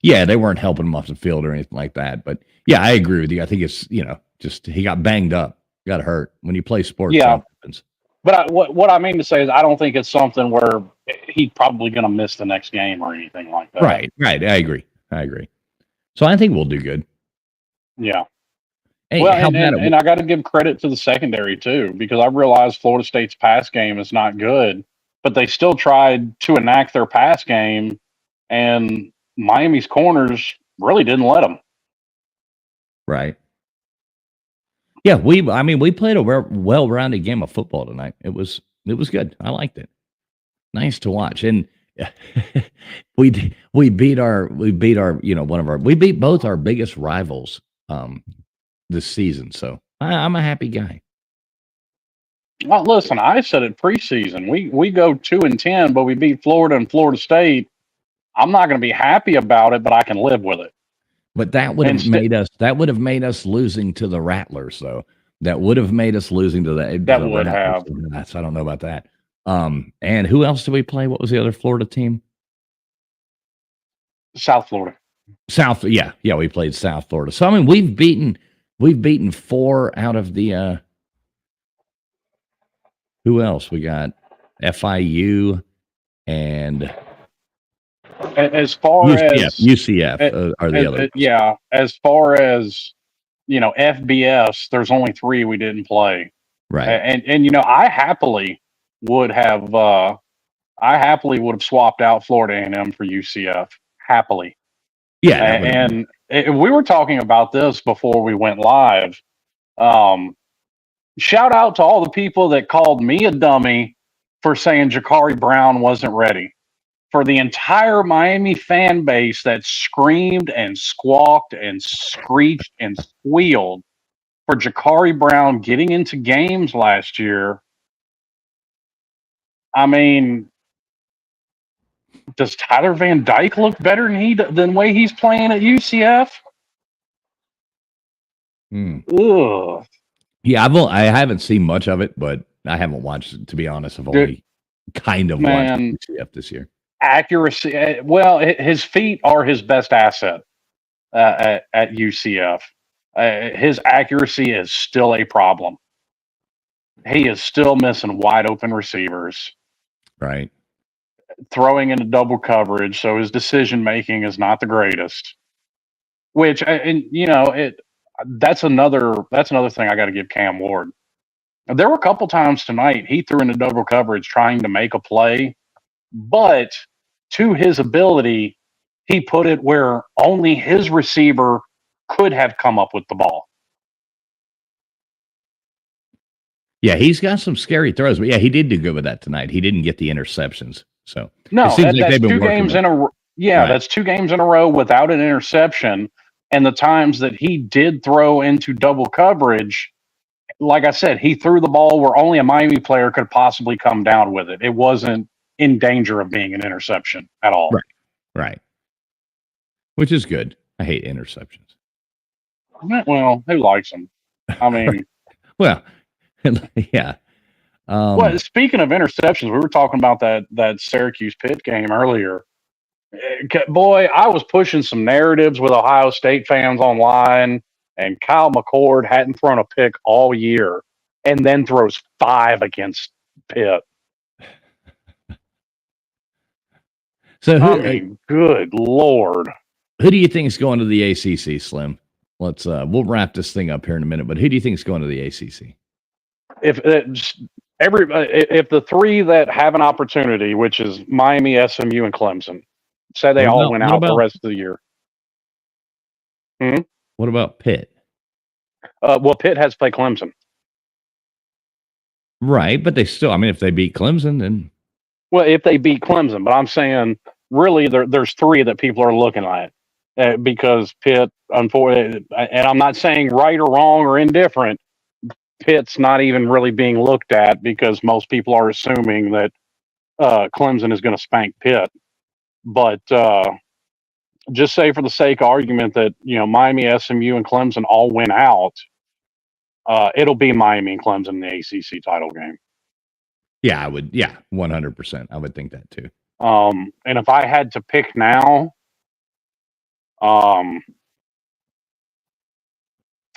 Yeah, they weren't helping him off the field or anything like that. But yeah, I agree with you. I think it's just he got banged up, got hurt. When you play sports,
yeah. But what I mean to say is I don't think it's something where he's probably going to miss the next game or anything like that.
Right. I agree. So I think we'll do good.
Yeah.
Hey,
well, and I got to give credit to the secondary too, because I realized Florida State's pass game is not good, but they still tried to enact their pass game, and Miami's corners really didn't let them.
Right. Yeah, we played a well-rounded game of football tonight. It was good. I liked it. Nice to watch. And we beat both our biggest rivals this season. So I'm a happy guy.
Well, listen, I said it preseason. We go 2-10, but we beat Florida and Florida State. I'm not going to be happy about it, but I can live with it.
But that would have made us losing to the Rattlers, though. That would have made us losing to the Rattlers. I don't know about that. And who else did we play? What was the other Florida team?
South Florida.
Yeah, we played South Florida. So I mean, we've beaten 4 out of the. Who else? We got FIU and.
As far as
UCF are the other.
Yeah, as far as FBS, there's only 3 we didn't play.
Right.
And I happily would have swapped out Florida A&M for UCF. Happily.
Yeah.
And we were talking about this before we went live. Shout out to all the people that called me a dummy for saying Jakari Brown wasn't ready. For the entire Miami fan base that screamed and squawked and screeched and squealed for Jakari Brown getting into games last year. I mean, does Tyler Van Dyke look better than the way he's playing at UCF? Ugh.
Yeah, I haven't seen much of it, but I haven't watched it, to be honest. I've only kind of watched UCF this year.
Accuracy. Well, his feet are his best asset at UCF. His accuracy is still a problem. He is still missing wide open receivers,
Right.
throwing into double coverage, so his decision making is not the greatest. Which, and that's another thing I got to give Cam Ward. There were a couple times tonight he threw into double coverage trying to make a play, but to his ability, he put it where only his receiver could have come up with the ball.
Yeah, he's got some scary throws, but yeah, he did do good with that tonight. He didn't get the interceptions. So
no,
it seems like
that's
they've been
two games in a row. Yeah,
right.
That's 2 games in a row without an interception. And the times that he did throw into double coverage, like I said, he threw the ball where only a Miami player could possibly come down with it. It wasn't in danger of being an interception at all.
Right. Which is good. I hate interceptions.
Well, who likes them? I mean,
well, yeah.
Well, speaking of interceptions, we were talking about that Syracuse Pitt game earlier. Boy, I was pushing some narratives with Ohio State fans online, and Kyle McCord hadn't thrown a pick all year, and then throws 5 against Pitt.
So,
good Lord.
Who do you think is going to the ACC, Slim? Let's we'll wrap this thing up here in a minute, but who do you think is going to the ACC?
If the 3 that have an opportunity, which is Miami, SMU, and Clemson, say they all went out the rest of the year.
What about Pitt?
Well, Pitt has to play Clemson.
Right, but they still, I mean, if they beat Clemson, then...
Well, if they beat Clemson, but I'm saying, really, there's 3 that people are looking at. Because Pitt, unfortunately, and I'm not saying right or wrong or indifferent, Pitt's not even really being looked at because most people are assuming that Clemson is going to spank Pitt. But just say for the sake of argument that, Miami, SMU, and Clemson all win out, it'll be Miami and Clemson in the ACC title game.
Yeah, I would. Yeah, 100%. I would think that too.
And if I had to pick now,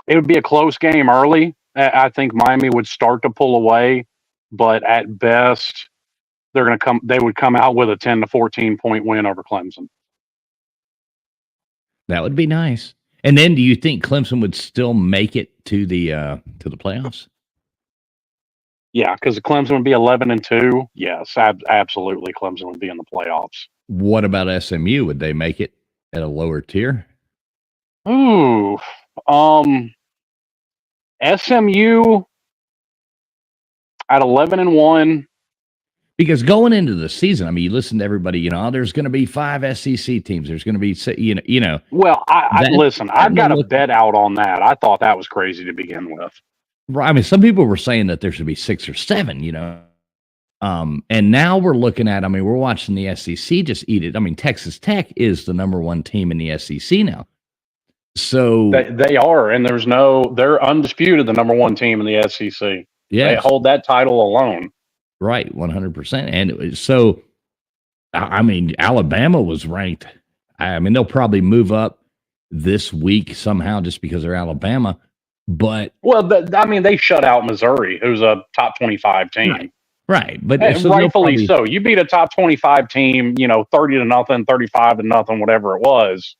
it would be a close game early. I think Miami would start to pull away, but at best, they would come out with a 10 to 14 point win over Clemson.
That would be nice. And then, do you think Clemson would still make it to the playoffs?
Yeah, because Clemson would be 11-2. Yes, absolutely, Clemson would be in the playoffs.
What about SMU? Would they make it at a lower tier?
Ooh, SMU at 11-1.
Because going into the season, I mean, you listen to everybody, there's going to be 5 SEC teams. There's going to be,
Well, listen, I've got a bet out on that. I thought that was crazy to begin with.
Right. I mean, some people were saying that there should be 6 or 7, and now we're looking at, we're watching the SEC just eat it. I mean, Texas Tech is the number 1 team in the SEC now. So
they are, and they're undisputed the number 1 team in the SEC. Yeah, they hold that title alone.
Right, 100%. And so, Alabama was ranked. They'll probably move up this week somehow just because they're Alabama. But
they shut out Missouri, who's a top 25 team.
Right. But
rightfully so. You beat a top 25 team, 30-0, 35-0, whatever it was.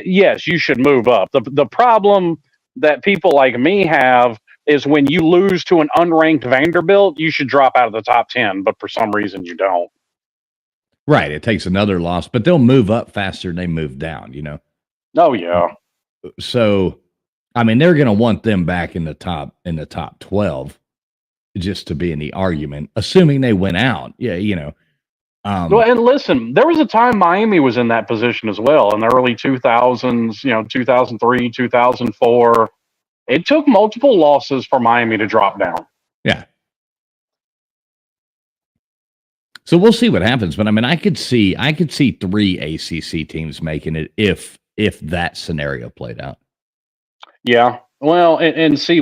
Yes, you should move up. The problem that people like me have is when you lose to an unranked Vanderbilt, you should drop out of the top 10, but for some reason you don't.
Right. It takes another loss, but they'll move up faster than they move down,
Oh, yeah.
So, they're going to want them back in the top 12 just to be in the argument, assuming they went out. Yeah,
well, and listen, there was a time Miami was in that position as well in the early 2000s, 2003, 2004. It took multiple losses for Miami to drop down.
Yeah. So we'll see what happens, but I could see 3 ACC teams making it if that scenario played out.
Yeah. Well, and see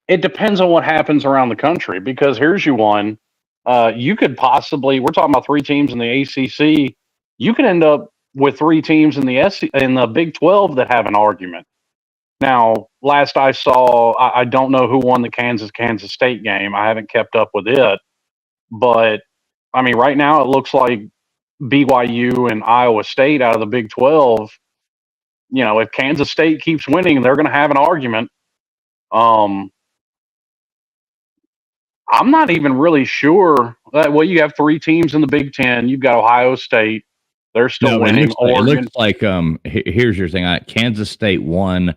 it depends on what happens around the country, because here's you one. You could possibly, we're talking about three teams in the ACC. You could end up with three teams in the Big 12 that have an argument. Now, last I saw, I don't know who won the Kansas State game. I haven't kept up with it, but I mean, right now it looks like BYU and Iowa State out of the Big 12. You know, if Kansas State keeps winning, they're going to have an argument. I'm not even really sure. Well, you have three teams in the Big Ten. You've got Ohio State; they're still winning.
It looks like here's your thing. Kansas State won.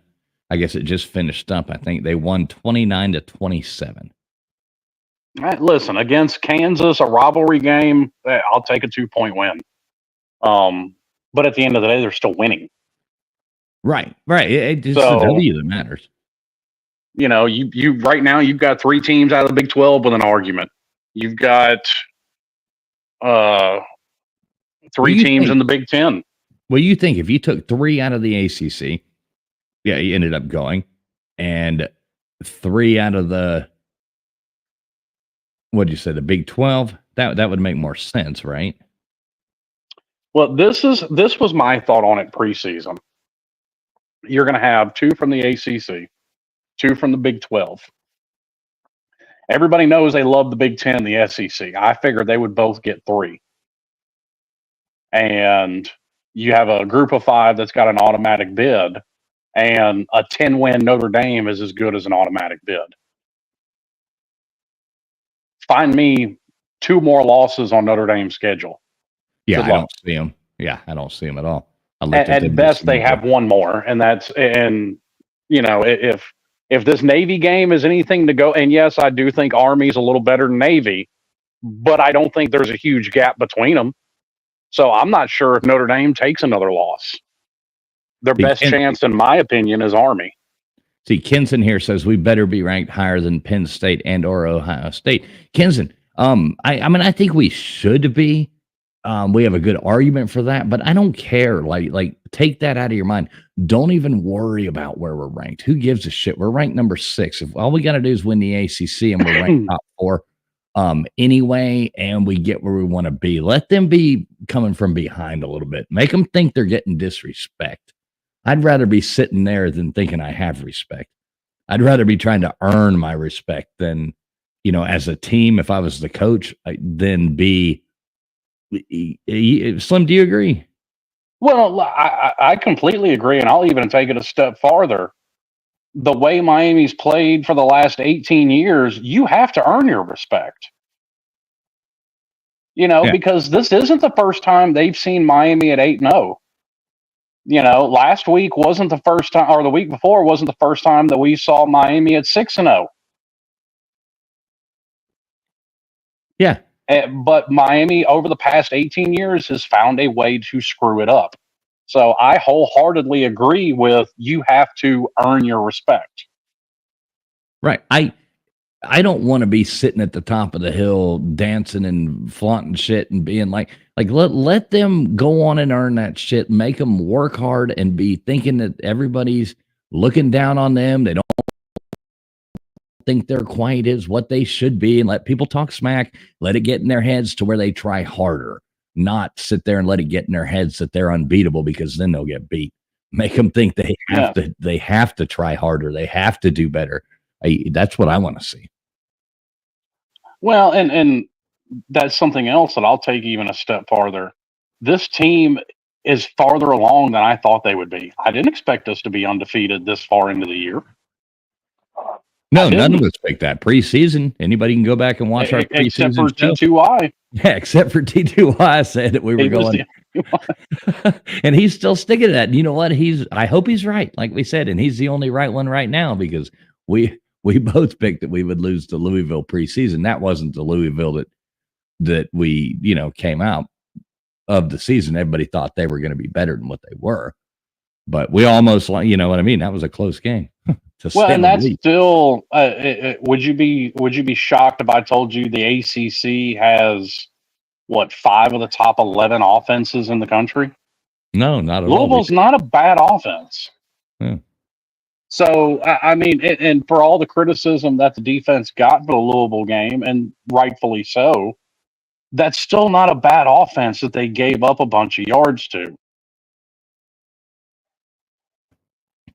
I guess it just finished up. I think they won 29-27.
Listen, against Kansas, a rivalry game, I'll take a 2-point win. But at the end of the day, they're still winning.
Right. It's the W that matters.
You know, you right now you've got three teams out of the Big 12 with an argument. You've got three teams in the Big 10.
Well, you think if you took three out of the ACC, yeah, you ended up going, and three out of the, what'd you say, the Big 12, that would make more sense, right?
Well, this was my thought on it preseason. You're going to have two from the ACC, two from the Big 12. Everybody knows they love the Big 10, the SEC. I figured they would both get three. And you have a group of five that's got an automatic bid, and a 10-win Notre Dame is as good as an automatic bid. Find me two more losses on Notre Dame's schedule.
Yeah, I don't see them. Yeah, I don't see them at all.
At best, they have one more, and you know, if this Navy game is anything to go, and yes, I do think Army's a little better than Navy, but I don't think there's a huge gap between them. So I'm not sure if Notre Dame takes another loss. Their best chance, in my opinion, is Army.
See, Kenson here says we better be ranked higher than Penn State and or Ohio State. Kenson, I mean, I think we should be. We have a good argument for that, but I don't care. Like, take that out of your mind. Don't even worry about where we're ranked. Who gives a shit? We're ranked number 6. If all we got to do is win the ACC and we're ranked top 4 anyway, and we get where we want to be. Let them be coming from behind a little bit. Make them think they're getting disrespect. I'd rather be sitting there than thinking I have respect. I'd rather be trying to earn my respect than, you know, as a team, if I was the coach, then be. Slim, do you agree?
Well, I completely agree, and I'll even take it a step farther. The way Miami's played for the last 18 years, you have to earn your respect. You know, because this isn't the first time they've seen Miami at 8-0. You know, last week wasn't the first time, or the week before wasn't the first time that we saw Miami at 6-0.
Yeah.
But Miami, over the past 18 years, has found a way to screw it up. So I wholeheartedly agree with you have to earn your respect.
Right. I don't want to be sitting at the top of the hill dancing and flaunting shit and being like let them go on and earn that shit. Make them work hard and be thinking that everybody's looking down on them. They don't think they're quite as what they should be, and let people talk smack. Let it get in their heads to where they try harder, not sit there and let it get in their heads that they're unbeatable, because then they'll get beat. Make them think they have to try harder. They have to do better. That's what I want to see.
Well, and that's something else that I'll take even a step farther. This team is farther along than I thought they would be. I didn't expect us to be undefeated this far into the year.
No, none of us picked that preseason. Anybody can go back and watch our preseason
except for T2Y.
Yeah, except for T2Y said that we were going, and he's still sticking to that. You know what? I hope he's right, like we said, and he's the only right one right now, because we both picked that we would lose to Louisville preseason. That wasn't the Louisville that we, you know, came out of the season. Everybody thought they were going to be better than what they were, but we almost, you know what I mean? That was a close game.
Well, and that's still. Would you be shocked if I told you the ACC has 5 of the top 11 offenses in the country?
No, not at all.
Louisville's not a bad offense.
Yeah.
So, I mean, and for all the criticism that the defense got for the Louisville game, and rightfully so, that's still not a bad offense that they gave up a bunch of yards to.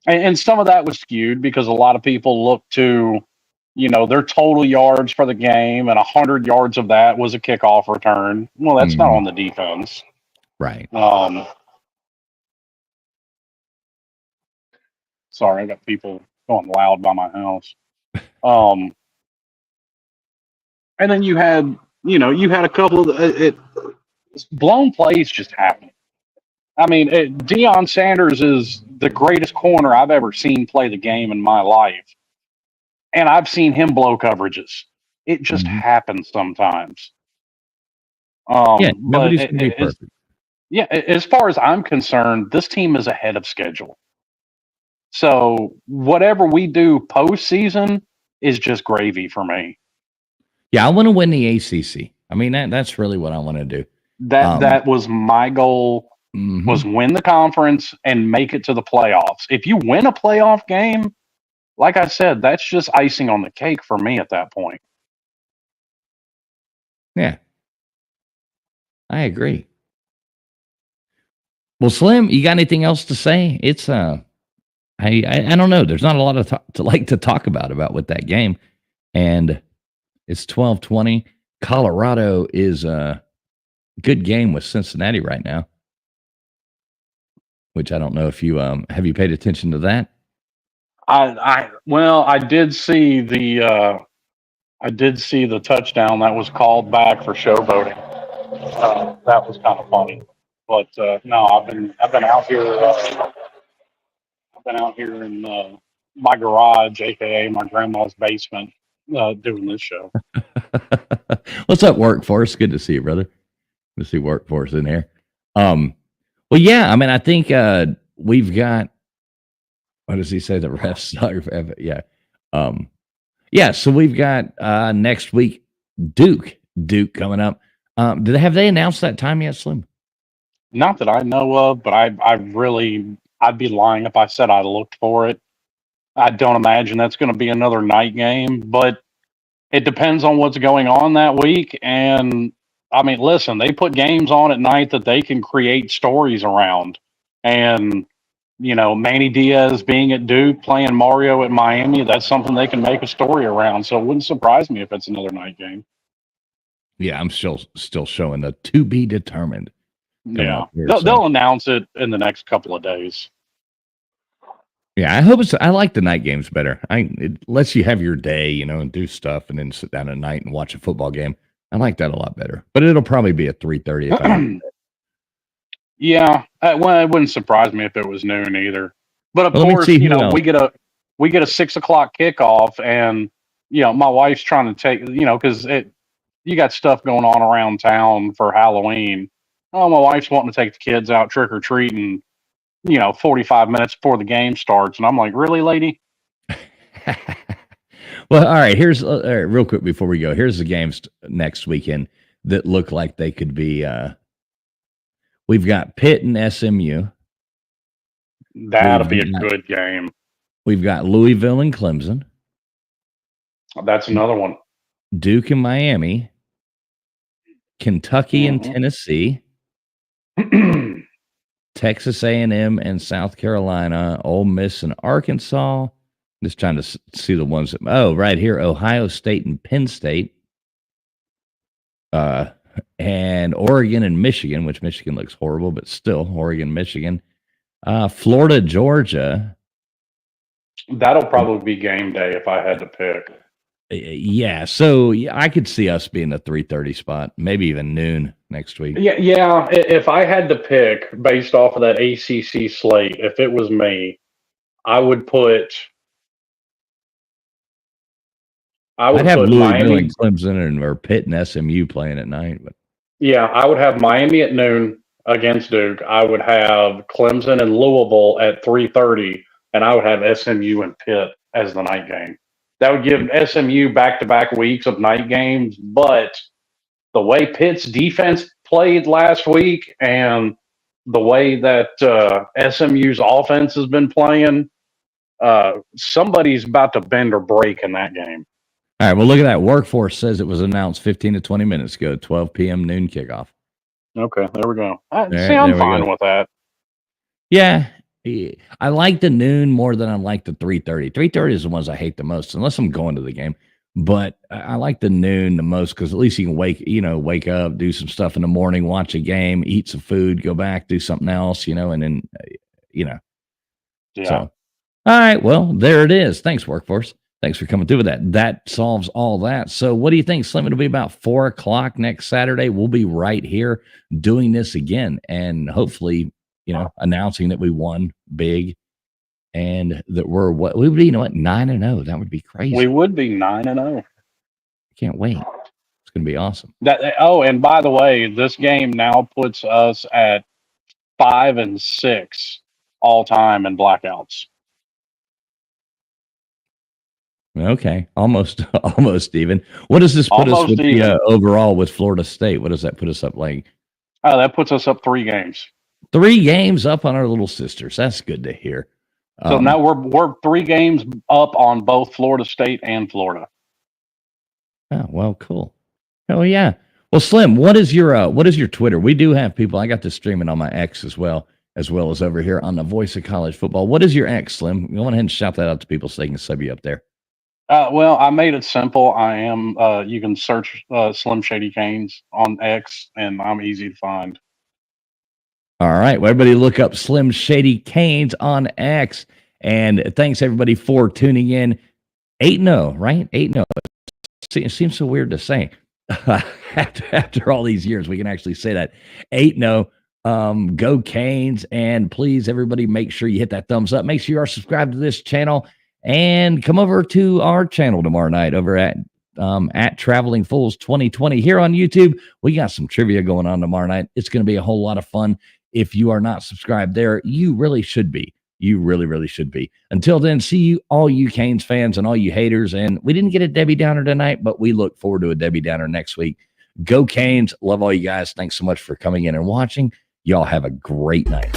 And some of that was skewed because a lot of people look to, their total yards for the game, and 100 yards of that was a kickoff return. Well, that's not on the defense.
Right.
Sorry, I got people going loud by my house. And then you had a couple of blown plays just happening. I mean, Deion Sanders is the greatest corner I've ever seen play the game in my life. And I've seen him blow coverages. It just happens sometimes.
Nobody's going to be perfect.
As far as I'm concerned, this team is ahead of schedule. So whatever we do postseason is just gravy for me.
Yeah, I want to win the ACC. I mean, that's really what I want to do.
That was my goal, was win the conference and make it to the playoffs. If you win a playoff game, like I said, that's just icing on the cake for me at that point.
Yeah, I agree. Well, Slim, you got anything else to say? It's I don't know. There's not a lot to talk about with that game, and it's 12-20. Colorado is a good game with Cincinnati right now, which I don't know if you have you paid attention to that.
I did see the touchdown that was called back for showboating. That was kind of funny, but no, I've been out here. I've been out here in my garage, aka my grandma's basement, doing this show.
What's up, Workforce? Good to see you, brother. Good to see Workforce in here. Well, yeah. I mean, I think we've got. What does he say? The refs suck. Yeah. Yeah. So we've got next week Duke coming up. Have they announced that time yet, Slim?
Not that I know of, but I'd be lying if I said I looked for it. I don't imagine that's going to be another night game, but it depends on what's going on that week. And I mean, listen, they put games on at night that they can create stories around. And, Manny Diaz being at Duke, playing Mario at Miami, that's something they can make a story around. So it wouldn't surprise me if it's another night game.
Yeah, I'm still showing the to be determined.
Yeah, they'll announce it in the next couple of days.
Yeah, I hope I like the night games better. It lets you have your day, and do stuff, and then sit down at night and watch a football game. I like that a lot better. But it'll probably be at 3:30.
Yeah, well, it wouldn't surprise me if it was noon either. But of course, we get a 6:00 kickoff, and my wife's trying to take, because you got stuff going on around town for Halloween. Oh, my wife's wanting to take the kids out trick or treating, 45 minutes before the game starts, and I'm like, really, lady?
Well, all right. Here's real quick before we go. Here's the games next weekend that look like they could be. We've got Pitt and SMU.
That'll be a good game.
We've got Louisville and Clemson.
That's another one.
Duke and Miami. Kentucky and Tennessee. Texas A&M and South Carolina. Ole Miss and Arkansas. Just trying to see the ones that. Right here, Ohio State and Penn State. And Oregon and Michigan, which Michigan looks horrible, but still Oregon, Michigan. Florida, Georgia.
That'll probably be game day if I had to pick.
Yeah, so I could see us being a 3:30 spot, maybe even noon next week.
Yeah. If I had to pick based off of that ACC slate, if it was me, I would put.
I'd have Louisville and Clemson or Pitt and SMU playing at night. But
yeah, I would have Miami at noon against Duke. I would have Clemson and Louisville at 3:30, and I would have SMU and Pitt as the night game. That would give SMU back-to-back weeks of night games, but the way Pitt's defense played last week and the way that SMU's offense has been playing, Somebody's about to bend or break in that game.
All right. Well, look at that. Workforce says it was announced 15 to 20 minutes ago, 12 p.m. noon kickoff.
Okay, there we go.
There
I'm
we
fine
go.
with that.
Yeah. I like the noon more than I like the 3:30. 3:30 is the ones I hate the most, unless I'm going to the game. But I like the noon the most because at least you can wake up, do some stuff in the morning, watch a game, eat some food, go back, do something else, and then,
Yeah.
So, all right. Well, there it is. Thanks, Workforce. Thanks for coming through with that. That solves all that. So what do you think, Slim? It'll be about 4:00 next Saturday. We'll be right here doing this again and hopefully, announcing that we won big and that we would be, 9-0. That would be crazy.
We would be 9-0.
Can't wait. It's going to be awesome.
And by the way, this game now puts us at 5-6 all time in blackouts.
Okay, almost even. What does this put us with overall with Florida State? What does that put us up like?
Oh, that puts us up 3 games.
3 games up on our little sisters. That's good to hear.
So now we're 3 games up on both Florida State and Florida.
Oh, well, cool. Oh yeah. Well, Slim, what is your Twitter? We do have people. I got this streaming on my X as well as over here on the Voice of College Football. What is your X, Slim? Go ahead and shout that out to people so they can sub you up there.
Well, I made it simple. I am. You can search Slim Shady Canes on X, and I'm easy to find.
All right. Well, everybody look up Slim Shady Canes on X. And thanks, everybody, for tuning in. 8-0, right? 8-0. It seems so weird to say. After all these years, we can actually say that. 8-0. Go Canes. And please, everybody, make sure you hit that thumbs up. Make sure you are subscribed to this channel. And come over to our channel tomorrow night over at Traveling Fools 2020 here on YouTube. We got some trivia going on tomorrow night. It's going to be a whole lot of fun. If you are not subscribed there, you really should be. You really, really should be. Until then, see you, all you Canes fans and all you haters. And we didn't get a Debbie Downer tonight, but we look forward to a Debbie Downer next week. Go Canes. Love all you guys. Thanks so much for coming in and watching. Y'all have a great night.